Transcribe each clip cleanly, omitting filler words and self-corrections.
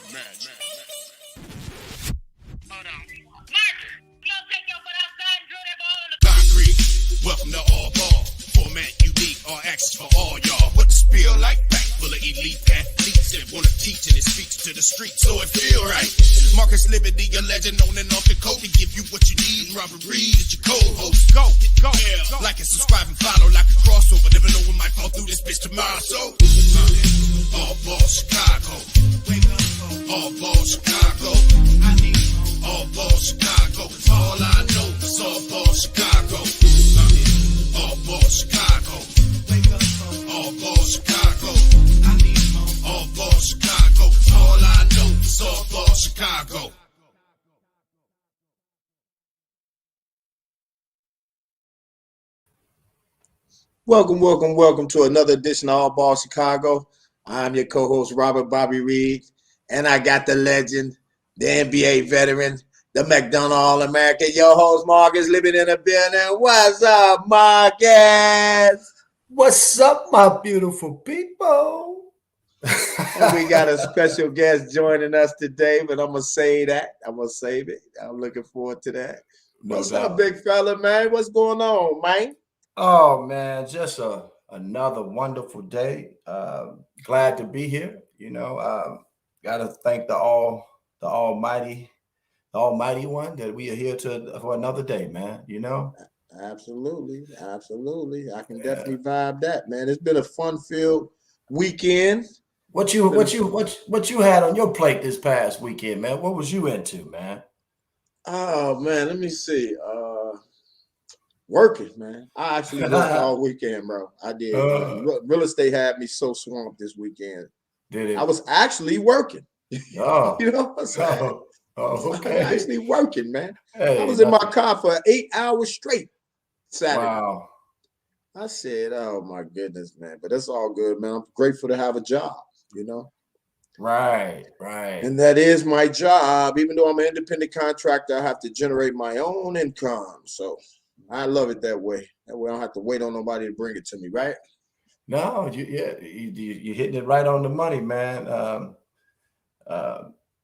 Match. Hold on. Marcus, you don't take your foot outside and drill that ball on the Concrete. Welcome to All Ball. Format unique, all access for all y'all. What the spiel like? Back full of elite athletes that wanna teach and it speaks to the streets, so it feel right. Marcus Liberty, a legend on and off the court to give you what you need. Robert Reed is your co-host. Go. Yeah. Like and subscribe and follow like a crossover. Never know when might fall through this bitch tomorrow. So All Ball Chicago. All Ball Chicago. All Ball Chicago. All I know is All Ball Chicago. All Ball Chicago. All Ball Chicago. All Ball Chicago. All I know is All Ball Chicago. Welcome to another edition of All Ball Chicago. I'm your co-host, Robert Bobby Reed, and I got the legend, the NBA veteran, the McDonough All-American, your host, Marcus, living in a building. What's up, Marcus? What's up, my beautiful people? And we got a special guest joining us today, but I'm going to say that. I'm going to save it. I'm looking forward to that. What's up, big fella, man? What's going on, man? Oh, man, just another wonderful day. Glad to be here. Got to thank the Almighty One that we are here for another day, man. Absolutely. I can definitely vibe that, man. It's been a fun-filled weekend. What you had on your plate this past weekend, man? What was you into, man? Oh man, let me see. Working, man. I actually worked all weekend, bro. I did. Real estate had me so swamped this weekend. Did it? I was actually working. Oh. You know what I'm saying? Oh, okay. I was actually working, man. Hey, I was in my car for 8 hours straight Saturday. Wow. I said, oh my goodness, man. But that's all good, man. I'm grateful to have a job, Right. And that is my job. Even though I'm an independent contractor, I have to generate my own income. So I love it that way. That way I don't have to wait on nobody to bring it to me, right? No, you're hitting it right on the money, man.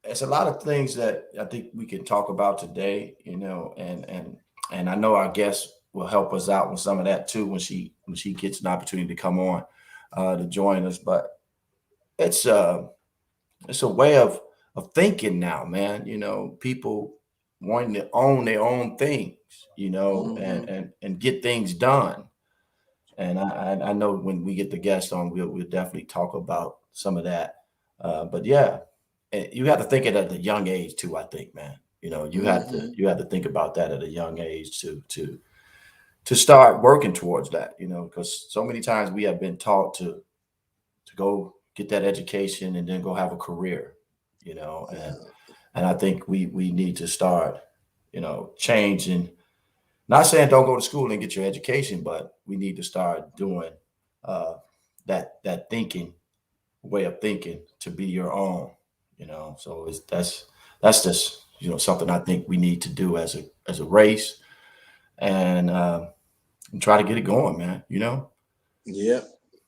It's a lot of things that I think we can talk about today, and I know our guest will help us out with some of that too when she gets an opportunity to come on to join us. But it's a way of thinking now, man. People wanting to own their own things, and get things done. And I know when we get the guest on, we'll definitely talk about some of that. But yeah, you have to think it at a young age too, I think, man. You have to think about that at a young age to start working towards that, because so many times we have been taught to go get that education and then go have a career, and I think we need to start, changing. Not saying don't go to school and get your education, but we need to start doing that thinking, way of thinking to be your own, So that's just something I think we need to do as a race, and try to get it going, man. Yeah.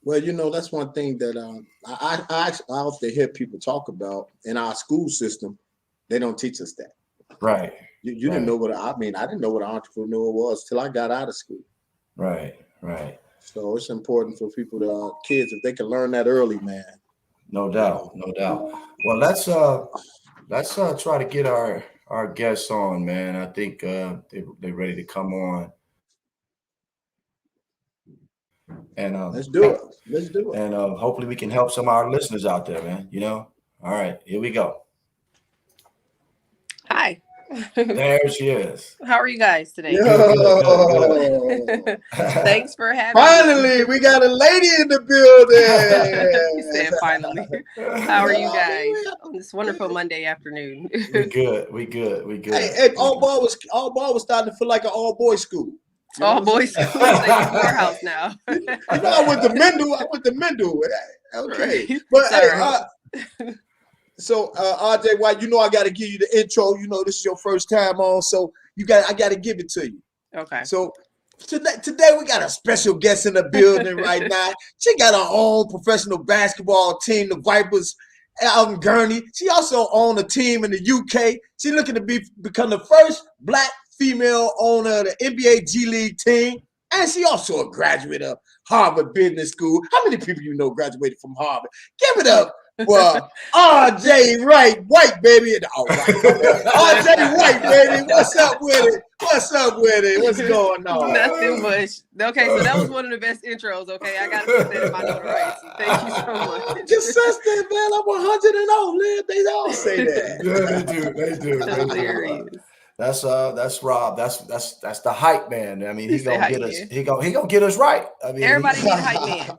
Well, that's one thing that I often hear people talk about in our school system. They don't teach us that. Right. You didn't know what I didn't know what an entrepreneur was till I got out of school. Right. So it's important for people kids, if they can learn that early, man. No doubt. Well, let's try to get our guests on, man. I think they're ready to come on. And let's do it. And hopefully we can help some of our listeners out there, man. All right, here we go. Hi. There she is. How are you guys today? Good. Thanks for having Finally, we got a lady in the building. You said finally. How are you guys on this wonderful Monday afternoon? We good. Hey, all ball was starting to feel like an all boys school. All boys school. It's like a poorhouse now. I went to Mendel. Okay. Right. But hey, so RJ White, I got to give you the intro. This is your first time on, so I got to give it to you. Okay. So today we got a special guest in the building right now. She got her own professional basketball team, the Vipers, out in Gurnee. She also owned a team in the UK. She's looking to become the first Black female owner of the NBA GLeague team. And she also a graduate of Harvard Business School. How many people you know graduated from Harvard? Give it up. Well, RJ White, baby. All right. RJ White, baby. What's up with it? What's up with it? What's going on? Nothing much. Okay, so that was one of the best intros. Okay, I gotta put that in my notoriety. Thank you so much. Consistent, man. I'm 100 and 0, Liv. They all say that. Yeah, they do. Hilarious. That's Rob. That's the hype man. I mean, he gonna get us. Man. He gonna get us right. I mean, Everybody need a hype man.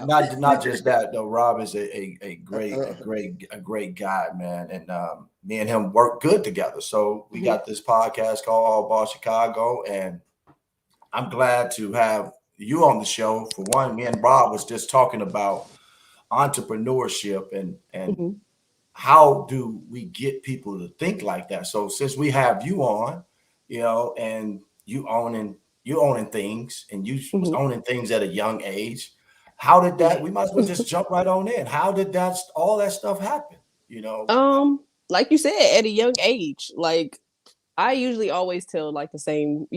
Not just that though. Rob is a great guy, man, and me and him work good together. So we got this podcast called All Ball Chicago, and I'm glad to have you on the show. For one, me and Rob was just talking about entrepreneurship and how do we get people to think like that. So since we have you on, and you owning things, and you was owning things at a young age. How did that? We might as well just jump right on in. How did all that stuff happen? Like you said, at a young age, like I usually always tell like the same,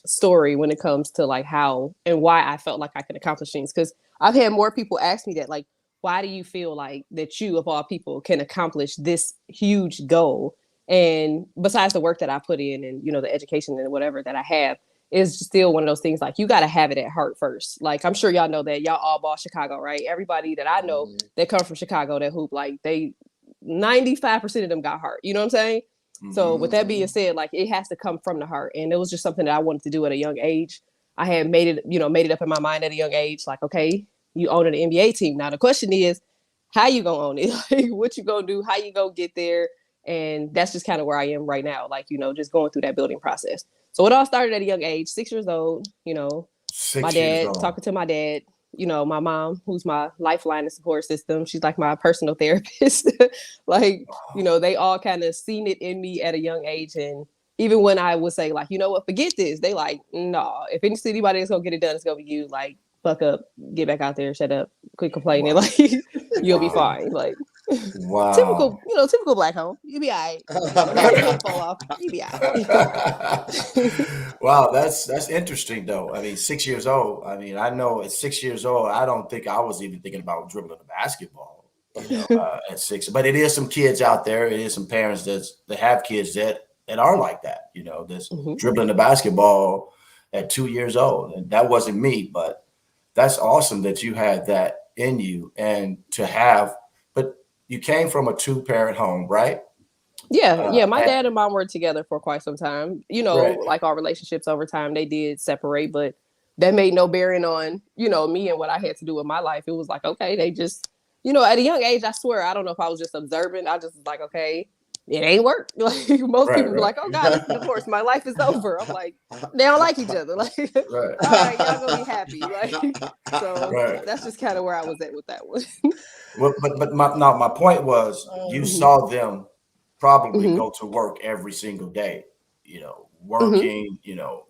story when it comes to like how and why I felt like I could accomplish things. Because I've had more people ask me that, like, why do you feel like that you of all people can accomplish this huge goal? And besides the work that I put in and, the education and whatever that I have, is still one of those things like you got to have it at heart first. Like, I'm sure y'all know that y'all all ball Chicago, right? Everybody that I know that come from Chicago that hoop, like 95% of them got heart. You know what I'm saying? So with that being said, like it has to come from the heart. And it was just something that I wanted to do at a young age. I had made it up in my mind at a young age. Like, okay, you own an NBA team. Now the question is, how you gonna own it? Like, what you gonna do? How you gonna get there? And that's just kind of where I am right now. Like, just going through that building process. So it all started at a young age, 6 years old, my dad, talking to my dad, my mom, who's my lifeline and support system. She's like my personal therapist. Like, they all kind of seen it in me at a young age. And even when I would say like, forget this, they like, no, if anybody is going to get it done, it's going to be you. Like, fuck up, get back out there, shut up, quit complaining. Like, you'll be fine. Like, wow. Typical Black home. You be all right. Fall off. You be all right. Wow, that's interesting though. I mean, 6 years old. I mean, I know at 6 years old, I don't think I was even thinking about dribbling a basketball. At 6, but it is some kids out there. It is some parents that have kids that are like that. That's dribbling the basketball at 2 years old, and that wasn't me. But that's awesome that you had that in you, and to have. You came from a 2-parent home, right? Yeah. My dad and mom were together for quite some time. Right. Like our relationships over time, they did separate, but that made no bearing on, me and what I had to do with my life. It was like, okay, they just, at a young age, I swear, I don't know if I was just observant. I just was like, okay, it ain't work. Like most people be like, oh God, it's a divorce. My life is over. I'm like, they don't like each other. Like, all right, y'all gonna be happy. Like, so that's just kind of where I was at with that one. Well, but my point was, you saw them probably go to work every single day, working,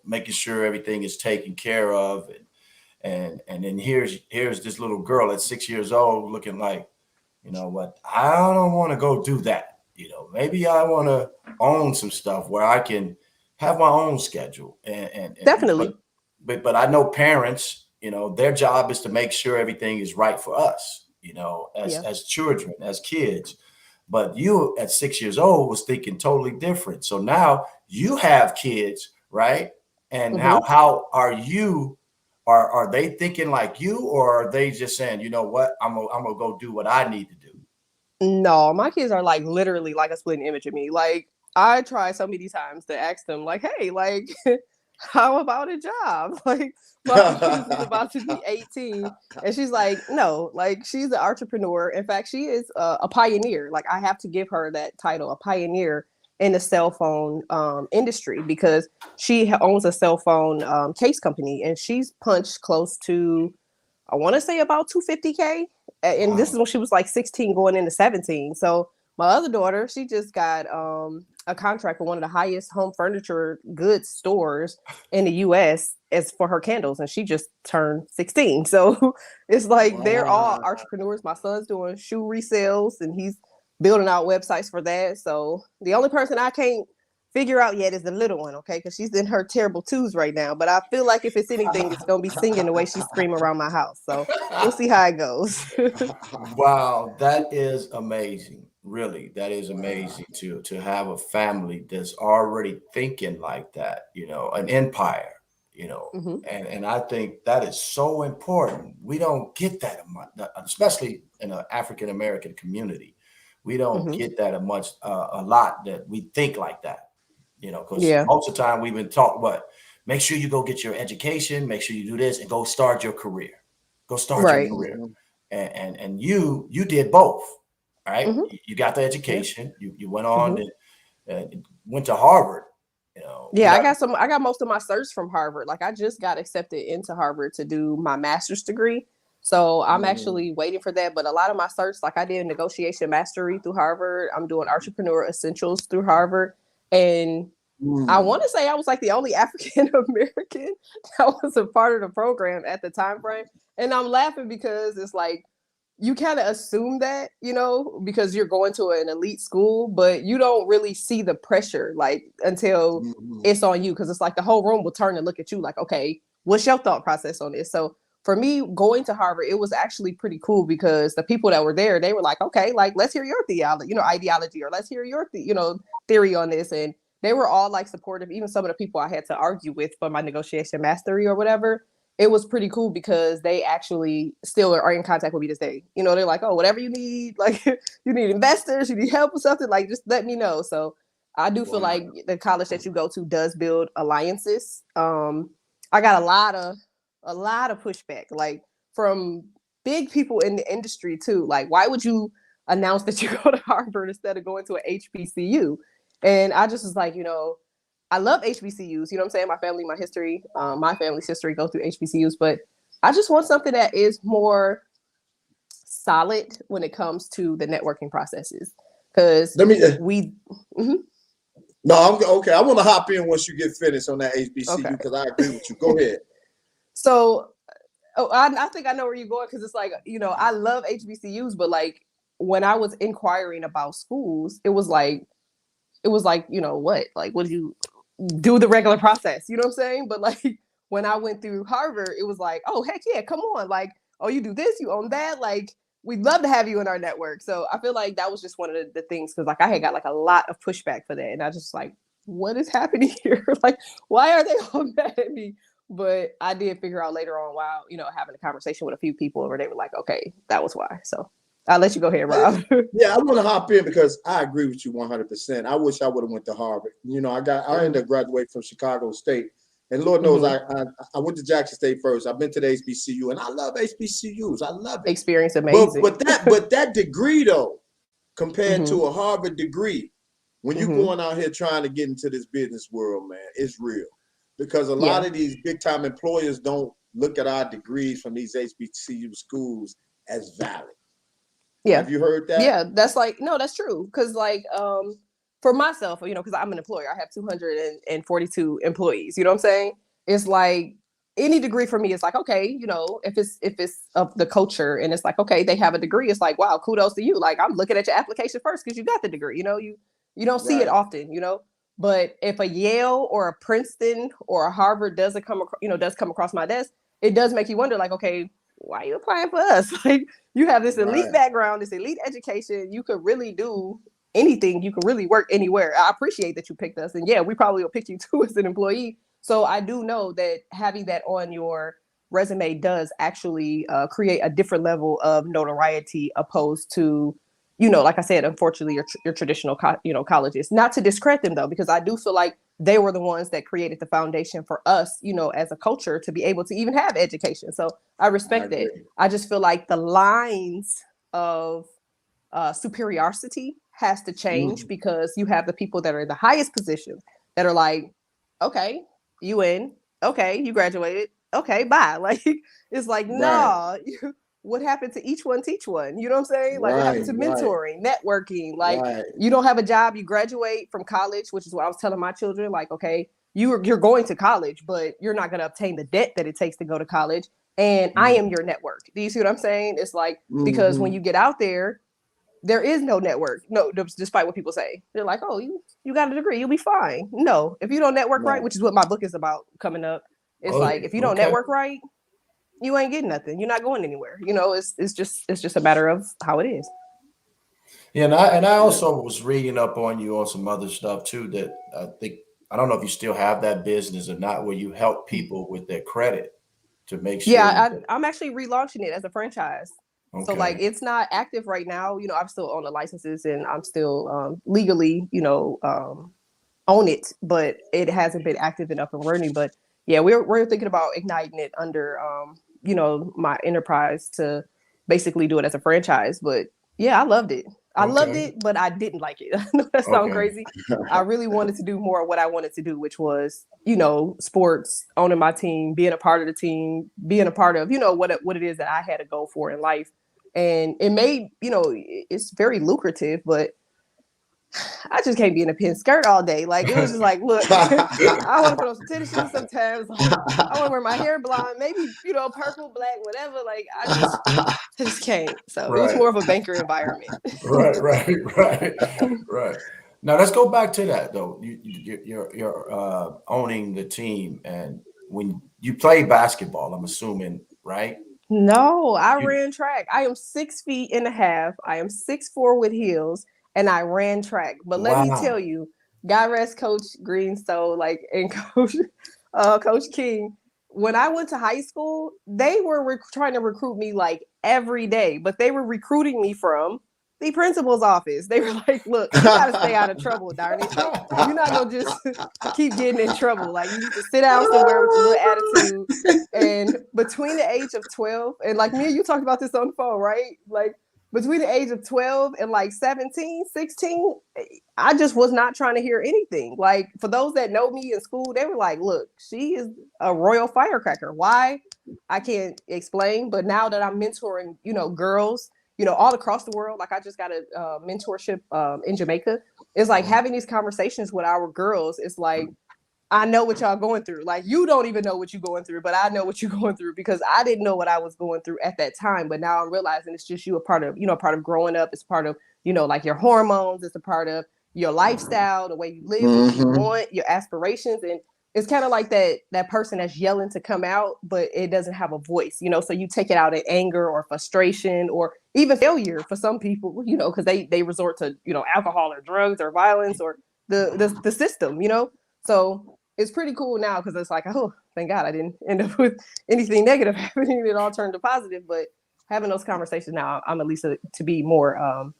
making sure everything is taken care of, and then here's this little girl at 6 years old looking like, what, I don't want to go do that. Maybe I want to own some stuff where I can have my own schedule. And definitely. But I know parents, their job is to make sure everything is right for us, as children, as kids. But you at 6 years old was thinking totally different. So now you have kids, right? And now how are you? Are they thinking like you, or are they just saying, you know what, I'm gonna go do what I need to do? No, my kids are like literally like a splitting image of me. Like I try so many times to ask them, like, hey, like, how about a job? Like my kid is about to be 18, and she's like, no, like she's an entrepreneur. In fact, she is a pioneer. Like I have to give her that title, a pioneer in the cell phone industry, because she owns a cell phone case company, and she's punched close to, I want to say about 250K. And this is when she was like 16 going into 17. So my other daughter, she just got a contract with one of the highest home furniture goods stores in the US. as for her candles, and she just turned 16. So it's like they're all entrepreneurs. My son's doing shoe resales, and he's building out websites for that. So the only person I can't figure out yet is the little one, okay? Because she's in her terrible twos right now. But I feel like if it's anything, it's gonna be singing the way she's screaming around my house. So we'll see how it goes. Wow, that is amazing. Really, that is amazing to have a family that's already thinking like that, an empire, and I think that is so important. We don't get that much, especially in an African American community. We don't get that a lot that we think like that, because most of the time we've been taught make sure you go get your education, make sure you do this and go start your career, your career. And you did both. Right, you got the education. You went on and went to Harvard. I got most of my certs from Harvard. Like I just got accepted into Harvard to do my master's degree. So I'm actually waiting for that. But a lot of my certs, like I did negotiation mastery through Harvard. I'm doing entrepreneur essentials through Harvard, and I want to say I was like the only African American that was a part of the program at the time frame. And I'm laughing because it's like, you kind of assume that, because you're going to an elite school, but you don't really see the pressure like until it's on you. Cause it's like the whole room will turn and look at you like, okay, what's your thought process on this? So for me going to Harvard, it was actually pretty cool because the people that were there, they were like, okay, like, let's hear your ideology, or let's hear your, theory on this. And they were all like supportive. Even some of the people I had to argue with for my negotiation mastery or whatever, it was pretty cool because they actually still are in contact with me this day. They're like, oh, whatever you need, like you need investors, you need help with something, like just let me know. So I do feel like the college that you go to does build alliances. I got a lot of pushback, like from big people in the industry too. Like, why would you announce that you go to Harvard instead of going to an HBCU? And I just was like, I love HBCUs, you know what I'm saying? My family's history goes through HBCUs, but I just want something that is more solid when it comes to the networking processes. Because No, I'm okay. I want to hop in once you get finished on that HBCU because I agree with you. Go ahead. So I think I know where you're going because it's like, I love HBCUs, but like when I was inquiring about schools, it was like, what? Like, what do you do the regular process? You know what I'm saying? But like when I went through Harvard, it was like, oh, heck yeah, come on. Like, oh, you do this, you own that. Like, we'd love to have you in our network. So I feel like that was just one of the things because like I had got like a lot of pushback for that. And I just like, what is happening here? Like, why are they all mad at me? But I did figure out later on while, having a conversation with a few people where they were like, okay, that was why. So I'll let you go ahead, Rob. Yeah, I want to hop in because I agree with you 100%. I wish I would have went to Harvard. I ended up graduating from Chicago State, and Lord knows I went to Jackson State first. I've been to the HBCU, and I love HBCUs. I love it. Experience amazing. But that degree though, compared to a Harvard degree, when you're going out here trying to get into this business world, man, it's real. Because a lot of these big time employers don't look at our degrees from these HBCU schools as valid. Yeah. Have you heard that? Yeah, that's like, no, that's true. Because like for myself, because I'm an employer, I have 242 employees. You know what I'm saying? It's like any degree for me is like, okay, if it's of the culture and it's like, okay, they have a degree, it's like, wow, kudos to you. Like I'm looking at your application first because you got the degree. You don't see it often, But if a Yale or a Princeton or a Harvard does come across my desk, it does make you wonder, like, okay, why are you applying for us? Like, you have this elite background, this elite education. You could really do anything. You can really work anywhere. I appreciate that you picked us. And yeah, we probably will pick you too as an employee. So I do know that having that on your resume does actually create a different level of notoriety opposed to, like I said, unfortunately, your traditional, colleges. Not to discredit them, though, because I do feel like they were the ones that created the foundation for us, as a culture to be able to even have education. So I respect that. I just feel like the lines of superiority has to change because you have the people that are in the highest position that are like, okay, you in, okay, you graduated, okay, bye. Like, it's like, nah, what happened to each one teach one? You know what I'm saying? Like what happened to mentoring, networking? Like you don't have a job, you graduate from college, which is what I was telling my children. Like, okay, you're going to college, but you're not going to obtain the debt that it takes to go to college. And I am your network. Do you see what I'm saying? It's like, because when you get out there is no network. No, despite what people say. They're like, oh, you got a degree, you'll be fine. No, if you don't network right, which is what my book is about coming up, it's like, if you don't network right, you ain't getting nothing. You're not going anywhere. It's just a matter of how it is. Yeah, and I also was reading up on you on some other stuff too, that I don't know if you still have that business or not, where you help people with their credit to make sure. Yeah, I'm actually relaunching it as a franchise. Okay. So like, it's not active right now. I'm still on the licenses and I'm still legally, own it, but it hasn't been active and up and running. But yeah, we're thinking about igniting it under, my enterprise to basically do it as a franchise. But yeah, I loved it. I loved it, but I didn't like it. I know that sounds crazy. I really wanted to do more of what I wanted to do, which was, sports, owning my team, being a part of the team, being a part of, what it is that I had to go for in life. And it made, it's very lucrative, but I just can't be in a pin skirt all day. Like, it was just like, look, I want to put on some tennis shoes sometimes. I want to wear my hair blonde, maybe, purple, black, whatever. Like, I just can't. So it was more of a banker environment. Right. Now let's go back to that though. You're owning the team, and when you play basketball, I'm assuming, right? No, I ran track. I am 6'1.5". I am 6'4" with heels. And I ran track. But let me tell you, God rest Coach Greenstone, and Coach King, when I went to high school, they were trying to recruit me every day, but they were recruiting me from the principal's office. They were like, look, you got to stay out of trouble, darn it. You're not going to just keep getting in trouble. Like, you need to sit down somewhere with your little attitude. And between the age of 12, and me and you talked about this on the phone, right? Between the age of 12 and 17, 16, I just was not trying to hear anything. For those that know me in school, they were like, look, she is a royal firecracker. Why? I can't explain. But now that I'm mentoring, girls, all across the world, I just got a mentorship in Jamaica. It's having these conversations with our girls. It's I know what y'all going through. You don't even know what you're going through, but I know what you're going through because I didn't know what I was going through at that time. But now I'm realizing it's just a part of growing up. It's part of, your hormones. It's a part of your lifestyle, the way you live, what you want, your aspirations. And it's kind of like that person that's yelling to come out, but it doesn't have a voice, so you take it out in anger or frustration or even failure for some people, because they resort to, alcohol or drugs or violence or the system, So it's pretty cool now because it's oh, thank God I didn't end up with anything negative happening. It all turned to positive. But having those conversations now, I'm at least to be more,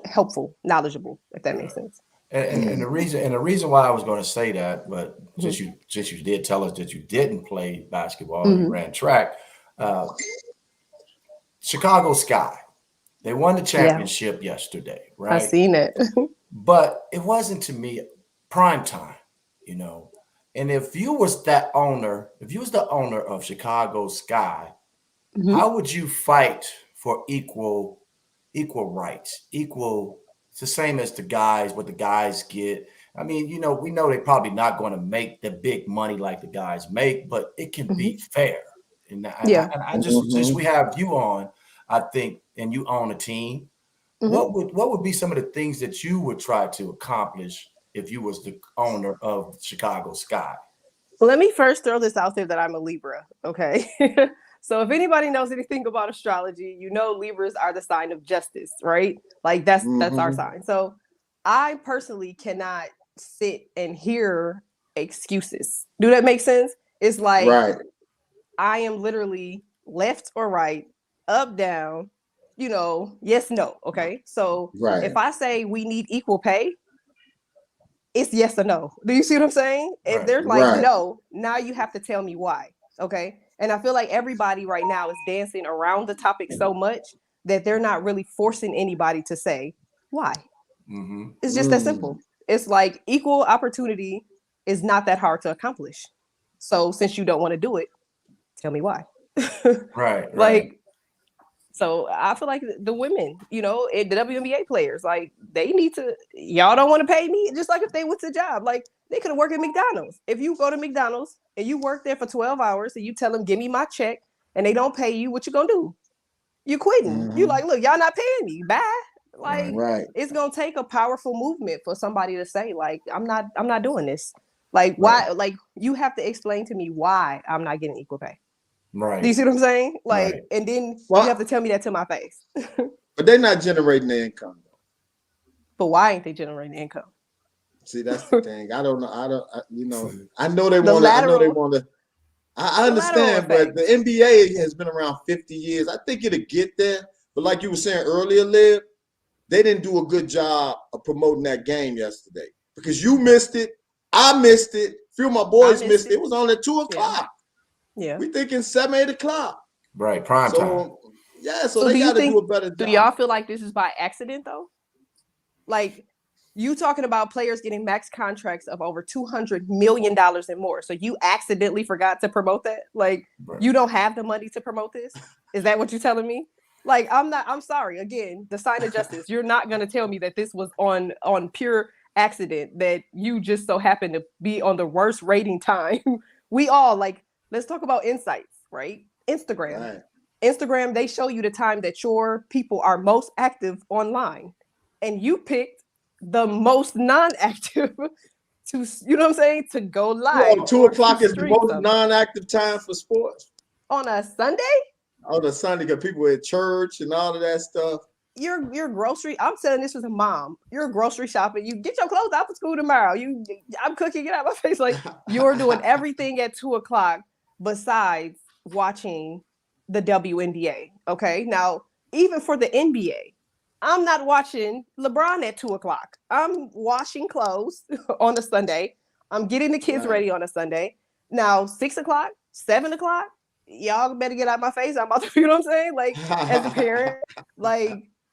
helpful, knowledgeable, if that makes sense. And the reason why I was going to say that, but since you did tell us that you didn't play basketball, you ran track, Chicago Sky, they won the championship yesterday, right? I seen it, but it wasn't to me prime time. And if you was the owner of Chicago Sky, how would you fight for equal rights? It's the same as what the guys get. I mean, we know they're probably not going to make the big money like the guys make, but it can be fair. And I just, since we have you on, I think, and you own a team, what would be some of the things that you would try to accomplish if you was the owner of Chicago Sky? Let me first throw this out there that I'm a Libra, okay? So if anybody knows anything about astrology, Libras are the sign of justice, right? That's our sign. So I personally cannot sit and hear excuses. Do that make sense? It's right. I am literally left or right, up, down, yes, no, okay? So if I say we need equal pay, it's yes or no. Do you see what I'm saying? If there's no, now you have to tell me why. Okay. And I feel like everybody right now is dancing around the topic so much that they're not really forcing anybody to say why. It's just that simple. It's equal opportunity is not that hard to accomplish. So since you don't want to do it, tell me why. Right. So I feel like the women, the WNBA players, like they need to. Y'all don't want to pay me, just like if they went to a job, like they could have worked at McDonald's. If you go to McDonald's and you work there for 12 hours and you tell them, give me my check, and they don't pay you, what you gonna do? You quitting. You like, look, y'all not paying me. Bye. Like Right. it's gonna take a powerful movement for somebody to say, like, I'm not doing this. Like, why? Like, you have to explain to me why I'm not getting equal pay. Right. Do you see what I'm saying? Like, Right. and then Well, you have to tell me that to my face. But they're not generating the income. But why ain't they generating income? See, that's the thing. I don't know. I know they The want to. I know they lateral- want to. I the understand, lateral but the NBA has been around 50 years. I think it'll get there. But like you were saying earlier, Liv, they didn't do a good job of promoting that game yesterday because you missed it. I missed it. A few of my boys missed it. It was on at 2 o'clock. Yeah. We thinking 7, 8 o'clock. Right. Prime time. Yeah, so So they got to do a better job. Do y'all feel like this is by accident though? Like you talking about players getting max contracts of over $200 million and more. So you accidentally forgot to promote that? Like you don't have the money to promote this? Is that what you're telling me? Like I'm sorry. Again, the sign of justice. You're not gonna tell me that this was on pure accident, that you just so happened to be on the worst rating time. We all let's talk about insights, right? Instagram. Right. Instagram, they show you the time that your people are most active online. And you picked the most non-active to, you know what I'm saying, to go live. 2 o'clock is the most non-active time for sports. On a Sunday? On a Sunday, because people at church and all of that stuff. You're grocery. I'm saying this as a mom. You're grocery shopping. You get your clothes out for school tomorrow. I'm cooking. Get out of my face. Like you're doing everything at 2 o'clock besides watching the WNBA. Okay. Now, even for the NBA, I'm not watching LeBron at 2 o'clock. I'm washing clothes on a Sunday. I'm getting the kids ready on a Sunday. Now, 6 o'clock, 7 o'clock, y'all better get out my face. I'm about to, you know what I'm saying? Like, as a parent,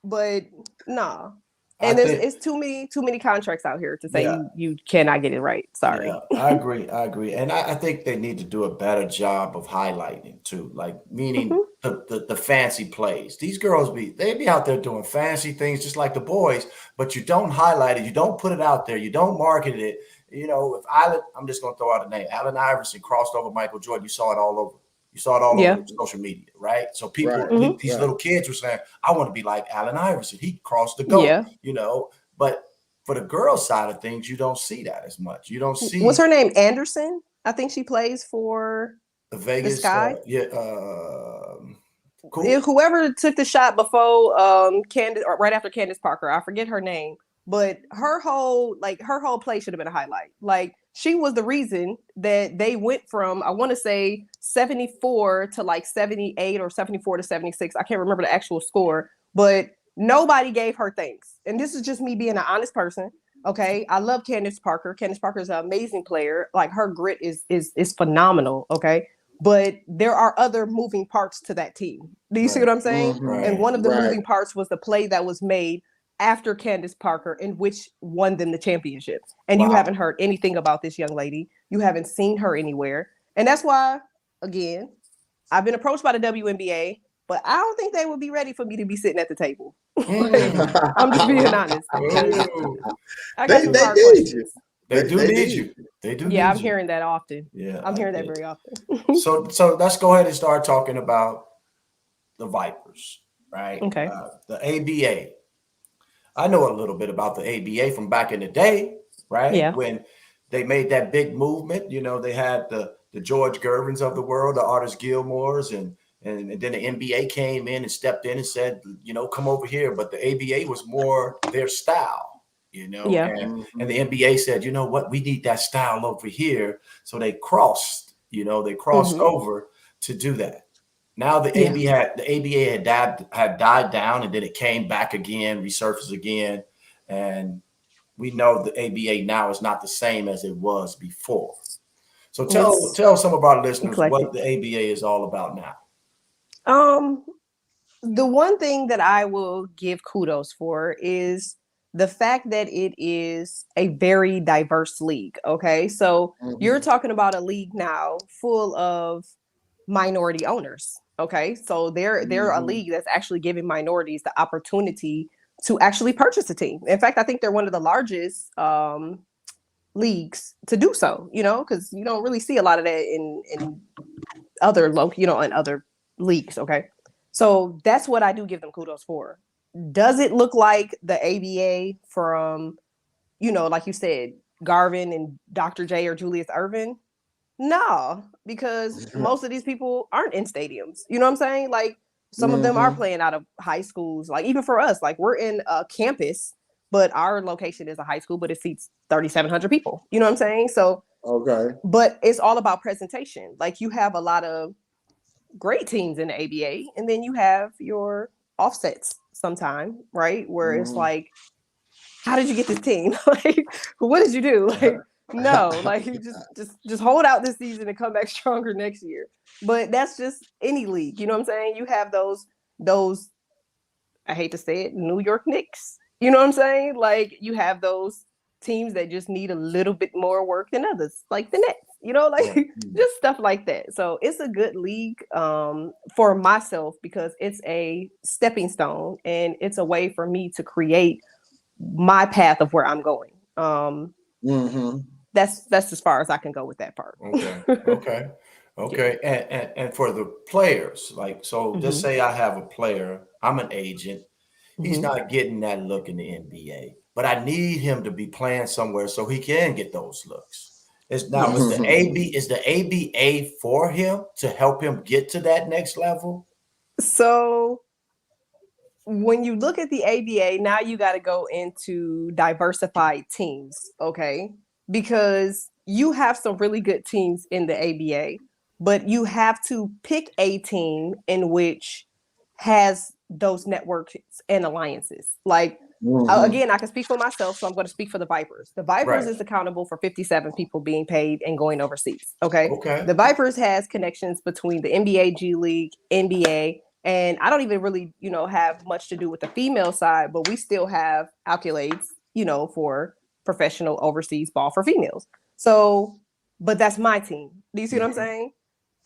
but nah. And it's too many contracts out here to say you cannot get it right. Sorry. Yeah, I agree. And I think they need to do a better job of highlighting too, like meaning the fancy plays. These girls they be out there doing fancy things just like the boys, but you don't highlight it, you don't put it out there, you don't market it. If I'm just gonna throw out a name, Allen Iverson crossed over Michael Jordan, you saw it all over. You saw it all over social media, right? So people, these little kids were saying, I want to be like Allen Iverson. He crossed the goal, but for the girls' side of things, you don't see that as much. You don't see. What's her name? Anderson? I think she plays for the Vegas. The Sky. Cool. Whoever took the shot before Candace, or right after Candace Parker, I forget her name, but her whole play should have been a highlight. Like she was the reason that they went from, I want to say 74 to 78 or 74 to 76. I can't remember the actual score, but nobody gave her thanks. And this is just me being an honest person. Okay. I love Candace Parker. Candace Parker is an amazing player. Like her grit is phenomenal. Okay. But there are other moving parts to that team. Do you see what I'm saying? Right. And one of the moving parts was the play that was made after Candace Parker, in which won them the championship. And you haven't heard anything about this young lady. You haven't seen her anywhere. And that's why, again, I've been approached by the WNBA, but I don't think they would be ready for me to be sitting at the table. I'm just being honest. I got some hard questions. They do need you. They do. Yeah, I'm hearing that often. Yeah, I'm hearing that very often. So let's go ahead and start talking about the Vipers, right? Okay. The ABA. I know a little bit about the ABA from back in the day, right? Yeah. When they made that big movement, they had the George Gervins of the world, the Artis Gilmores, and then the NBA came in and stepped in and said, come over here. But the ABA was more their style, Yeah. And the NBA said, you know what, we need that style over here. So they crossed over to do that. Now the ABA had died down, and then it came back again, resurfaced again, and we know the ABA now is not the same as it was before. So tell some of our listeners what the ABA is all about now. The one thing that I will give kudos for is the fact that it is a very diverse league. Okay, so you're talking about a league now full of minority owners. Okay, so they're a league that's actually giving minorities the opportunity to actually purchase a team. In fact, I think they're one of the largest leagues to do so. Because you don't really see a lot of that in other in other leagues. Okay, so that's what I do give them kudos for. Does it look like the ABA from, like you said, Garvin and Dr. J or Julius Erving? No, because most of these people aren't in stadiums. You know what I'm saying? Like some of them are playing out of high schools. Like even for us, like we're in a campus, but our location is a high school, but it seats 3,700 people. You know what I'm saying? So, Okay. but it's all about presentation. Like you have a lot of great teams in the ABA, and then you have your offsets sometime, right? Where it's like, how did you get this team? Like, what did you do? Like, no, like you just hold out this season and come back stronger next year. But that's just any league. You know what I'm saying? You have those I hate to say it, New York Knicks. You know what I'm saying? Like you have those teams that just need a little bit more work than others, like the Nets. Like just stuff like that. So it's a good league for myself because it's a stepping stone and it's a way for me to create my path of where I'm going. That's as far as I can go with that part. Okay. And for the players, like, so just say I have a player, I'm an agent. He's not getting that look in the NBA, but I need him to be playing somewhere so he can get those looks. Is the ABA for him to help him get to that next level? So when you look at the ABA, now you got to go into diversified teams, okay? Because you have some really good teams in the ABA, but you have to pick a team in which has those networks and alliances. Like, again, I can speak for myself, so I'm going to speak for the Vipers. The Vipers is accountable for 57 people being paid and going overseas, okay? The Vipers has connections between the NBA, G League, NBA, and I don't even really, have much to do with the female side, but we still have accolades, for professional overseas ball for females. So, but that's my team. Do you see what I'm saying?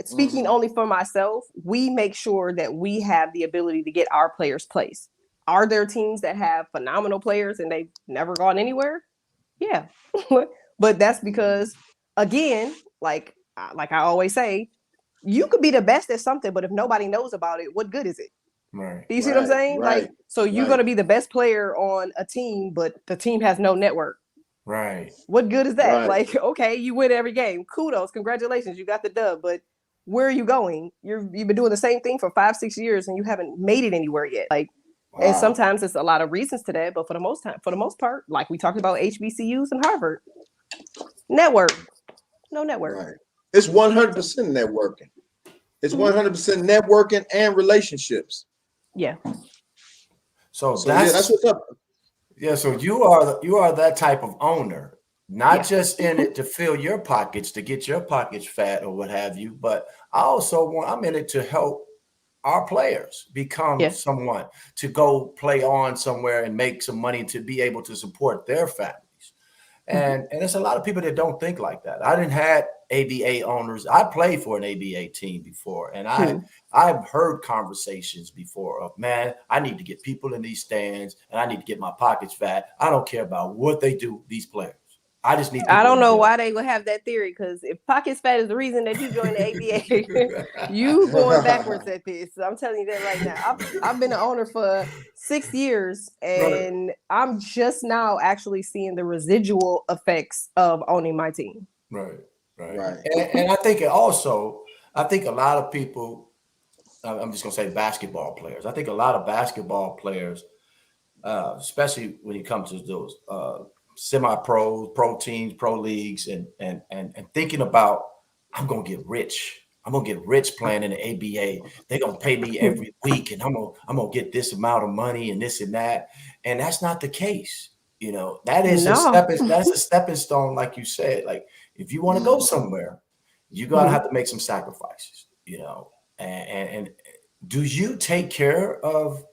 Speaking only for myself, we make sure that we have the ability to get our players placed. Are there teams that have phenomenal players and they've never gone anywhere? Yeah. But that's because, again, like I always say, you could be the best at something, but if nobody knows about it, what good is it? Right. Do you see what I'm saying? Like, so you're going to be the best player on a team, but the team has no network. Right. What good is that? Like, okay, you win every game. Kudos. Congratulations. You got the dub. But where are you going? You've been doing the same thing for 5-6 years and you haven't made it anywhere yet. Like, and sometimes it's a lot of reasons to that, but for the most part, like we talked about HBCUs and Harvard, network, no network. Right. It's 100% networking. It's 100% networking and relationships. Yeah. So that's what's up. Yeah. So you are that type of owner. Not just in it to fill your pockets, to get your pockets fat or what have you, but I'm in it to help our players become someone to go play on somewhere and make some money to be able to support their families. And there's a lot of people that don't think like that. I didn't have ABA owners. I played for an ABA team before, and I've heard conversations before of, man, I need to get people in these stands and I need to get my pockets fat. I don't care about what they do, these players. I just need. I don't know why they would have that theory, because if pockets fat is the reason that you joined the ABA, you going backwards at this. I'm telling you that right now. I've been an owner for 6 years, and I'm just now actually seeing the residual effects of owning my team. Right. And I think a lot of people. I'm just gonna say basketball players. I think a lot of basketball players, especially when it comes to those. Semi-pro, pro teams, pro leagues, and thinking about, I'm gonna get rich. I'm gonna get rich playing in the ABA. They're gonna pay me every week, and I'm gonna get this amount of money and this and that. And that's not the case. That is that's a stepping stone, like you said. Like if you want to go somewhere, you're gonna have to make some sacrifices. And do you take care of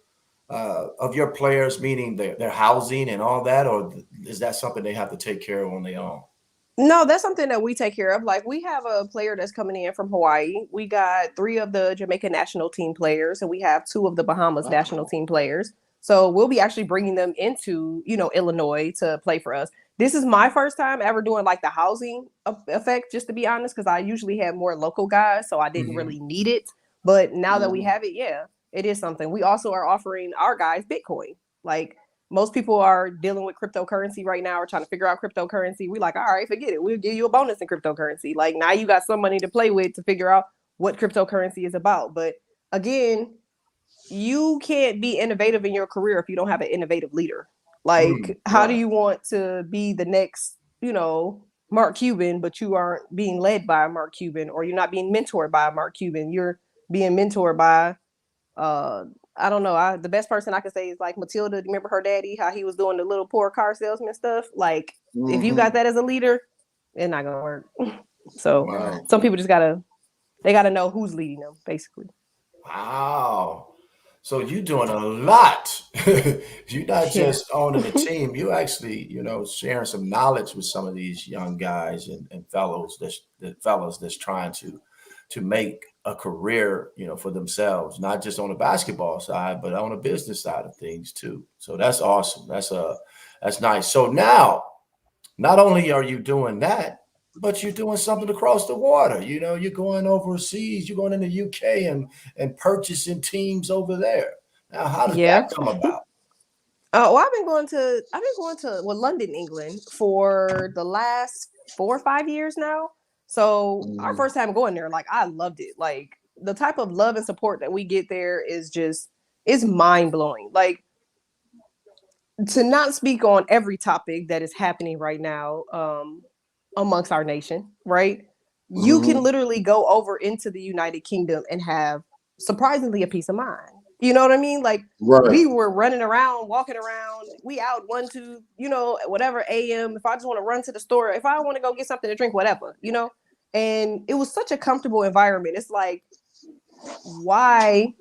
your players, meaning their housing and all that, or is that something they have to take care of on their own? No, that's something that we take care of. Like we have a player that's coming in from Hawaii. We got 3 of the Jamaican national team players, and we have 2 of the Bahamas national team players. So we'll be actually bringing them into, Illinois to play for us. This is my first time ever doing like the housing effect, just to be honest, because I usually have more local guys, so I didn't really need it. But now that we have it, yeah, it is something. We also are offering our guys Bitcoin. Like most people are dealing with cryptocurrency right now or trying to figure out cryptocurrency. We like, all right, forget it. We'll give you a bonus in cryptocurrency. Like now you got some money to play with to figure out what cryptocurrency is about. But again, you can't be innovative in your career if you don't have an innovative leader. Like, how do you want to be the next, Mark Cuban, but you aren't being led by a Mark Cuban, or you're not being mentored by a Mark Cuban. You're being mentored by I don't know. The best person I could say is like Matilda. Remember her daddy, how he was doing the little poor car salesman stuff? Like, if you got that as a leader, it's not gonna work. So some people just gotta know who's leading them, basically. Wow. So you're doing a lot. You're not just owning a team. You actually, sharing some knowledge with some of these young guys and fellows that's trying to make a career, for themselves, not just on the basketball side, but on the business side of things too. So that's awesome. That's nice. So now, not only are you doing that, but you're doing something across the water. You're going overseas. You're going in the UK and purchasing teams over there. Now, how did that come about? Well, I've been going to London, England for the last 4 or 5 years now. So our first time going there, like I loved it. Like the type of love and support that we get there is mind blowing. Like, to not speak on every topic that is happening right now amongst our nation, right? You can literally go over into the United Kingdom and have surprisingly a peace of mind. You know what I mean? Like we were running around, walking around. We out 1, 2, whatever a.m. If I just want to run to the store, if I want to go get something to drink, whatever, And it was such a comfortable environment. It's like, why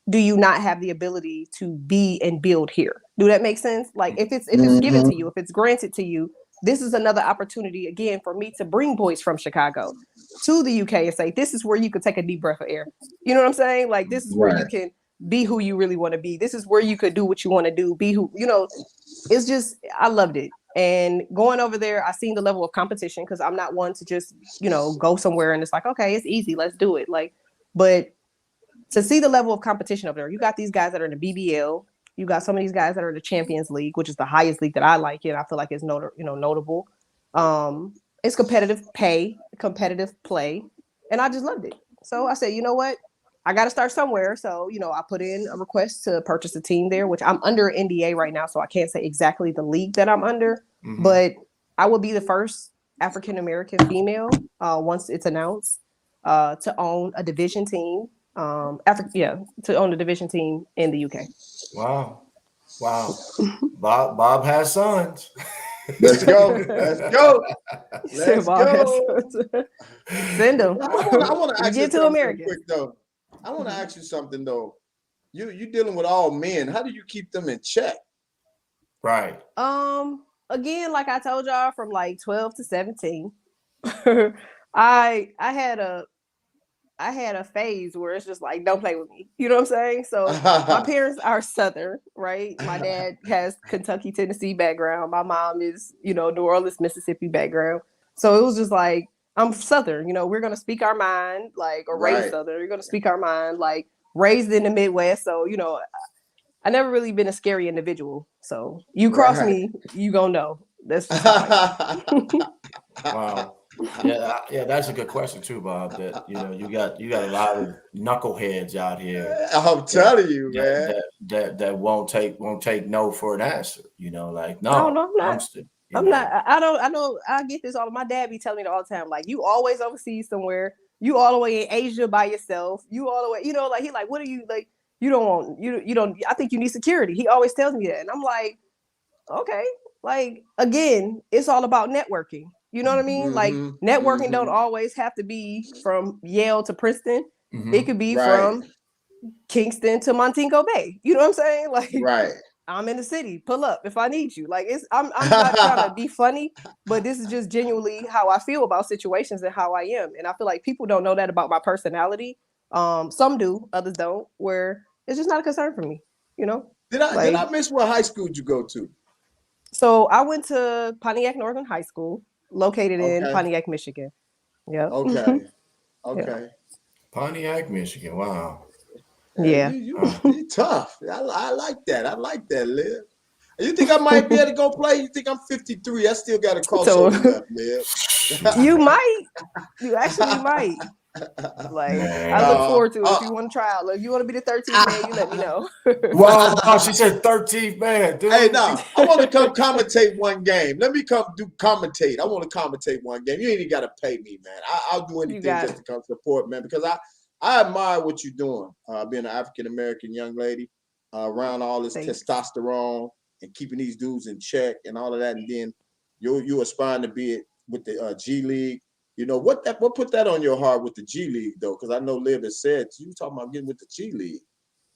do you not have the ability to be and build here? Do that make sense? Like if it's given to you, if it's granted to you, this is another opportunity again for me to bring boys from Chicago to the UK and say, this is where you could take a deep breath of air. You know what I'm saying? Like this is where you can be who you really want to be. This is where you could do what you want to do. Be who, it's just, I loved it. And going over there, I seen the level of competition because I'm not one to just, go somewhere and it's like, okay, it's easy. Let's do it. Like, but to see the level of competition over there, you got these guys that are in the BBL. You got some of these guys that are in the Champions League, which is the highest league that I like. I feel like it's notable. It's competitive pay, competitive play, and I just loved it. So I said, you know what? I got to start somewhere. So, I put in a request to purchase a team there, which I'm under NDA right now. So I can't say exactly the league that I'm under, but I will be the first African-American female once it's announced to own a division team. To own a division team in the UK. Wow. Bob has sons. Let's go. Let's go. Send them. I want to ask you to America. Quick though. I want to ask you something though. You're dealing with all men. How do you keep them in check? Right. Again, like I told y'all, from like 12 to 17, I had a phase where it's just like, don't play with me. You know what I'm saying? So my parents are Southern, right? My dad has Kentucky, Tennessee background. My mom is, New Orleans, Mississippi background. So it was just like, I'm Southern, we're going to speak our mind, like, or raised Southern. We're going to speak our mind, like, raised in the Midwest. So, I never really been a scary individual. So you cross me, you gonna know. That's just wow. Yeah, that's a good question too, Bob. That you got a lot of knuckleheads out here. I'm telling you, man. That won't take no for an answer. Like no, I'm not. I'm not. I know. I get this all. My dad be telling me all the time. Like, you always overseas somewhere. You all the way in Asia by yourself. You all the way. Like, he like, what are you like? You don't want. You don't. I think you need security. He always tells me that, and I'm like, okay. Like, again, it's all about networking. You know what I mean? Like, networking don't always have to be from Yale to Princeton. It could be from Kingston to Montego Bay. You know what I'm saying? Like, I'm in the city. Pull up if I need you. Like I'm not trying to be funny, but this is just genuinely how I feel about situations and how I am. And I feel like people don't know that about my personality. Some do, others don't, where it's just not a concern for me, you know? Did Like, I miss what high school did you go to? so I went to Pontiac Northern High School, located in Okay. Pontiac, Michigan. Yep. Okay. Yeah. Okay. Pontiac, Michigan. Wow. Yeah, Yeah. you tough. I like that. I like that, Liv. You think I might be able to go play? You think I'm 53? I still got a So crossover left, Liv. you might. You actually might. Like, I look Man. forward to it. If you want to try out, like, if you want to be the 13th man, you let me know. Wow, wow, she said 13th man, dude. Hey, no, I want to come commentate one game. Let me come commentate. I want to commentate one game. You ain't even got to pay me, man. I'll do anything got just to come support, man, because I admire what you're doing, being an African-American young lady around all this Thanks. testosterone and keeping these dudes in check and all of that. And then you aspiring to be it with the GLeague. You know, what put that on your heart with the GLeague, though? Because I know Liv has said, you talking about getting with the GLeague.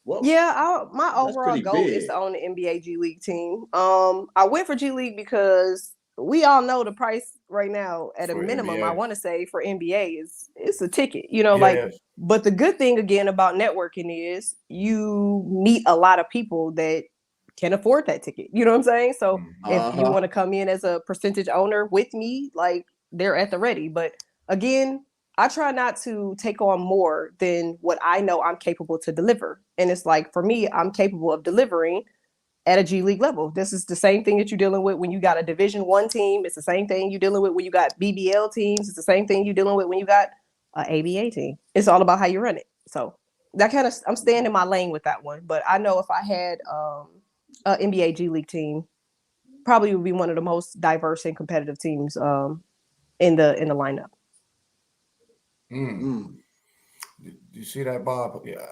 Well, Yeah, my that's overall pretty goal is big. to own the NBA G League team. I went for G League because we all know the price right now at a For minimum. I NBA. want to say for NBA is it's a ticket, you know. Like, Yeah. but the good thing again about networking is you meet a lot of people that can afford that ticket. You know what I'm saying? So if you want to come in as a percentage owner with me, like they're at the ready. But again, I try not to take on more than what I know I'm capable to deliver. And it's like, for me, I'm capable of delivering at a G League level. This is the same thing that you're dealing with when you got a Division I team. It's the same thing you're dealing with when you got BBL teams. It's the same thing you're dealing with when you got an ABA team. It's all about how you run it. So that kind of, I'm staying in my lane with that one. But I know if I had an NBA G League team, probably would be one of the most diverse and competitive teams in the lineup. You see that, Bob? Yeah.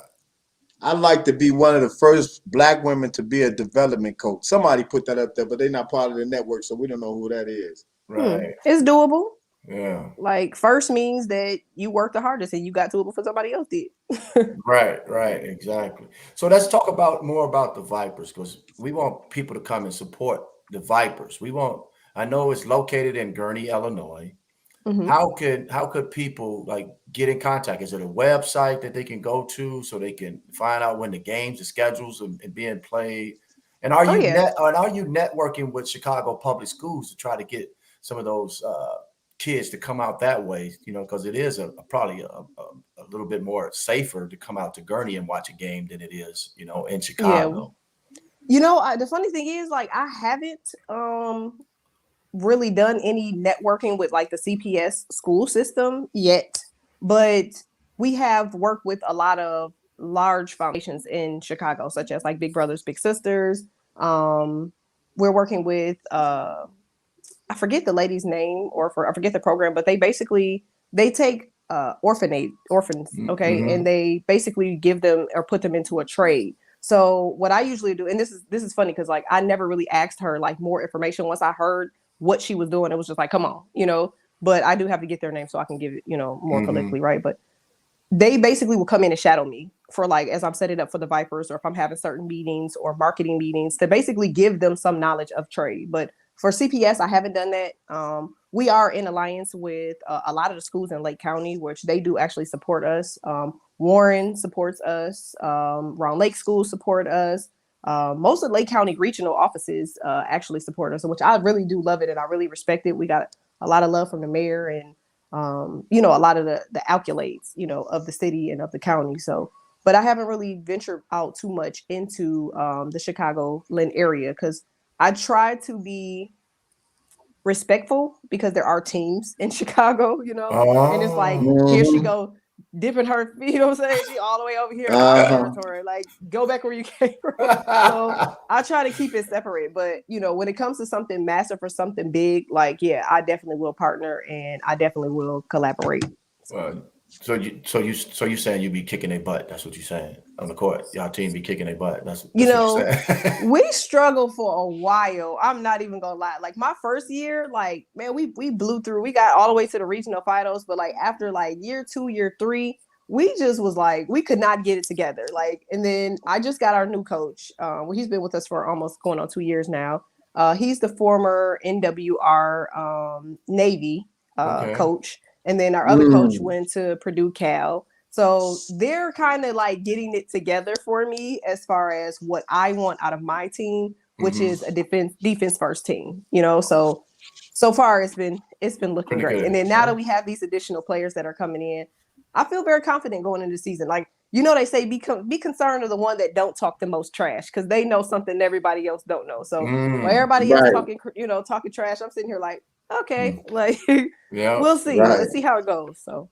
I'd like to be one of the first Black women to be a development coach. Somebody put that up there, but they're not part of the network, so we don't know who that is. Right. It's doable. Yeah. Like, first means that you worked the hardest and you got to it before somebody else did. Right, exactly. So let's talk more about the Vipers, because we want people to come and support the Vipers. I know it's located in Gurnee, Illinois. Mm-hmm. How could people like get in contact? Is it a website that they can go to so they can find out when the games, the schedules, and being played? And are you networking with Chicago public schools to try to get some of those kids to come out that way? You know, because it is probably a little bit more safer to come out to Gurnee and watch a game than it is, you know, in Chicago. Yeah. You know, the funny thing is, like, I haven't really done any networking with like the CPS school system yet, but we have worked with a lot of large foundations in Chicago, such as like Big Brothers Big Sisters. We're working with I forget the lady's name, I forget the program, but they take orphans, okay, and they basically give them or put them into a trade. So what I usually do, and this is funny because like I never really asked her like more information. Once I heard what she was doing, it was just like, come on, you know. But I do have to get their name so I can give it, you know, more politically, right? But they basically will come in and shadow me for like, as I'm setting up for the Vipers, or if I'm having certain meetings or marketing meetings, to basically give them some knowledge of trade. But for CPS, I haven't done that. We are in alliance with a lot of the schools in Lake County, which they do actually support us. Warren supports us. Round Lake schools support us. Most of Lake County regional offices actually support us, which I really do love it and I really respect it. We got a lot of love from the mayor and you know, a lot of the accolades, you know, of the city and of the county. So, but I haven't really ventured out too much into the Chicagoland area because I try to be respectful because there are teams in Chicago, you know, and it's like, here she go dipping her, you know what I'm saying? She all the way over here in our territory, like go back where you came from. So I try to keep it separate, but you know, when it comes to something massive or something big, like, yeah, I definitely will partner and I definitely will collaborate. So you saying you be kicking their butt? That's what you're saying on the court. Y'all team be kicking their butt. That's you know, what you're saying. we struggled for a while. I'm not even gonna lie. Like my first year, like man, we blew through. We got all the way to the regional finals, but like after like year 2, year 3, we just was like, we could not get it together. Like, and then I just got our new coach. Well, he's been with us for almost going on 2 years now. He's the former NWR Navy coach. And then our other coach went to Purdue Cal. So they're kind of like getting it together for me as far as what I want out of my team, which is a defense first team, you know. So far it's been looking Pretty great. good. And then now that we have these additional players that are coming in, I feel very confident going into the season. Like, you know, they say be concerned of the one that don't talk the most trash, because they know something everybody else don't know. So while everybody else talking trash, I'm sitting here like, okay, like we'll see. Right. Let's see how it goes. So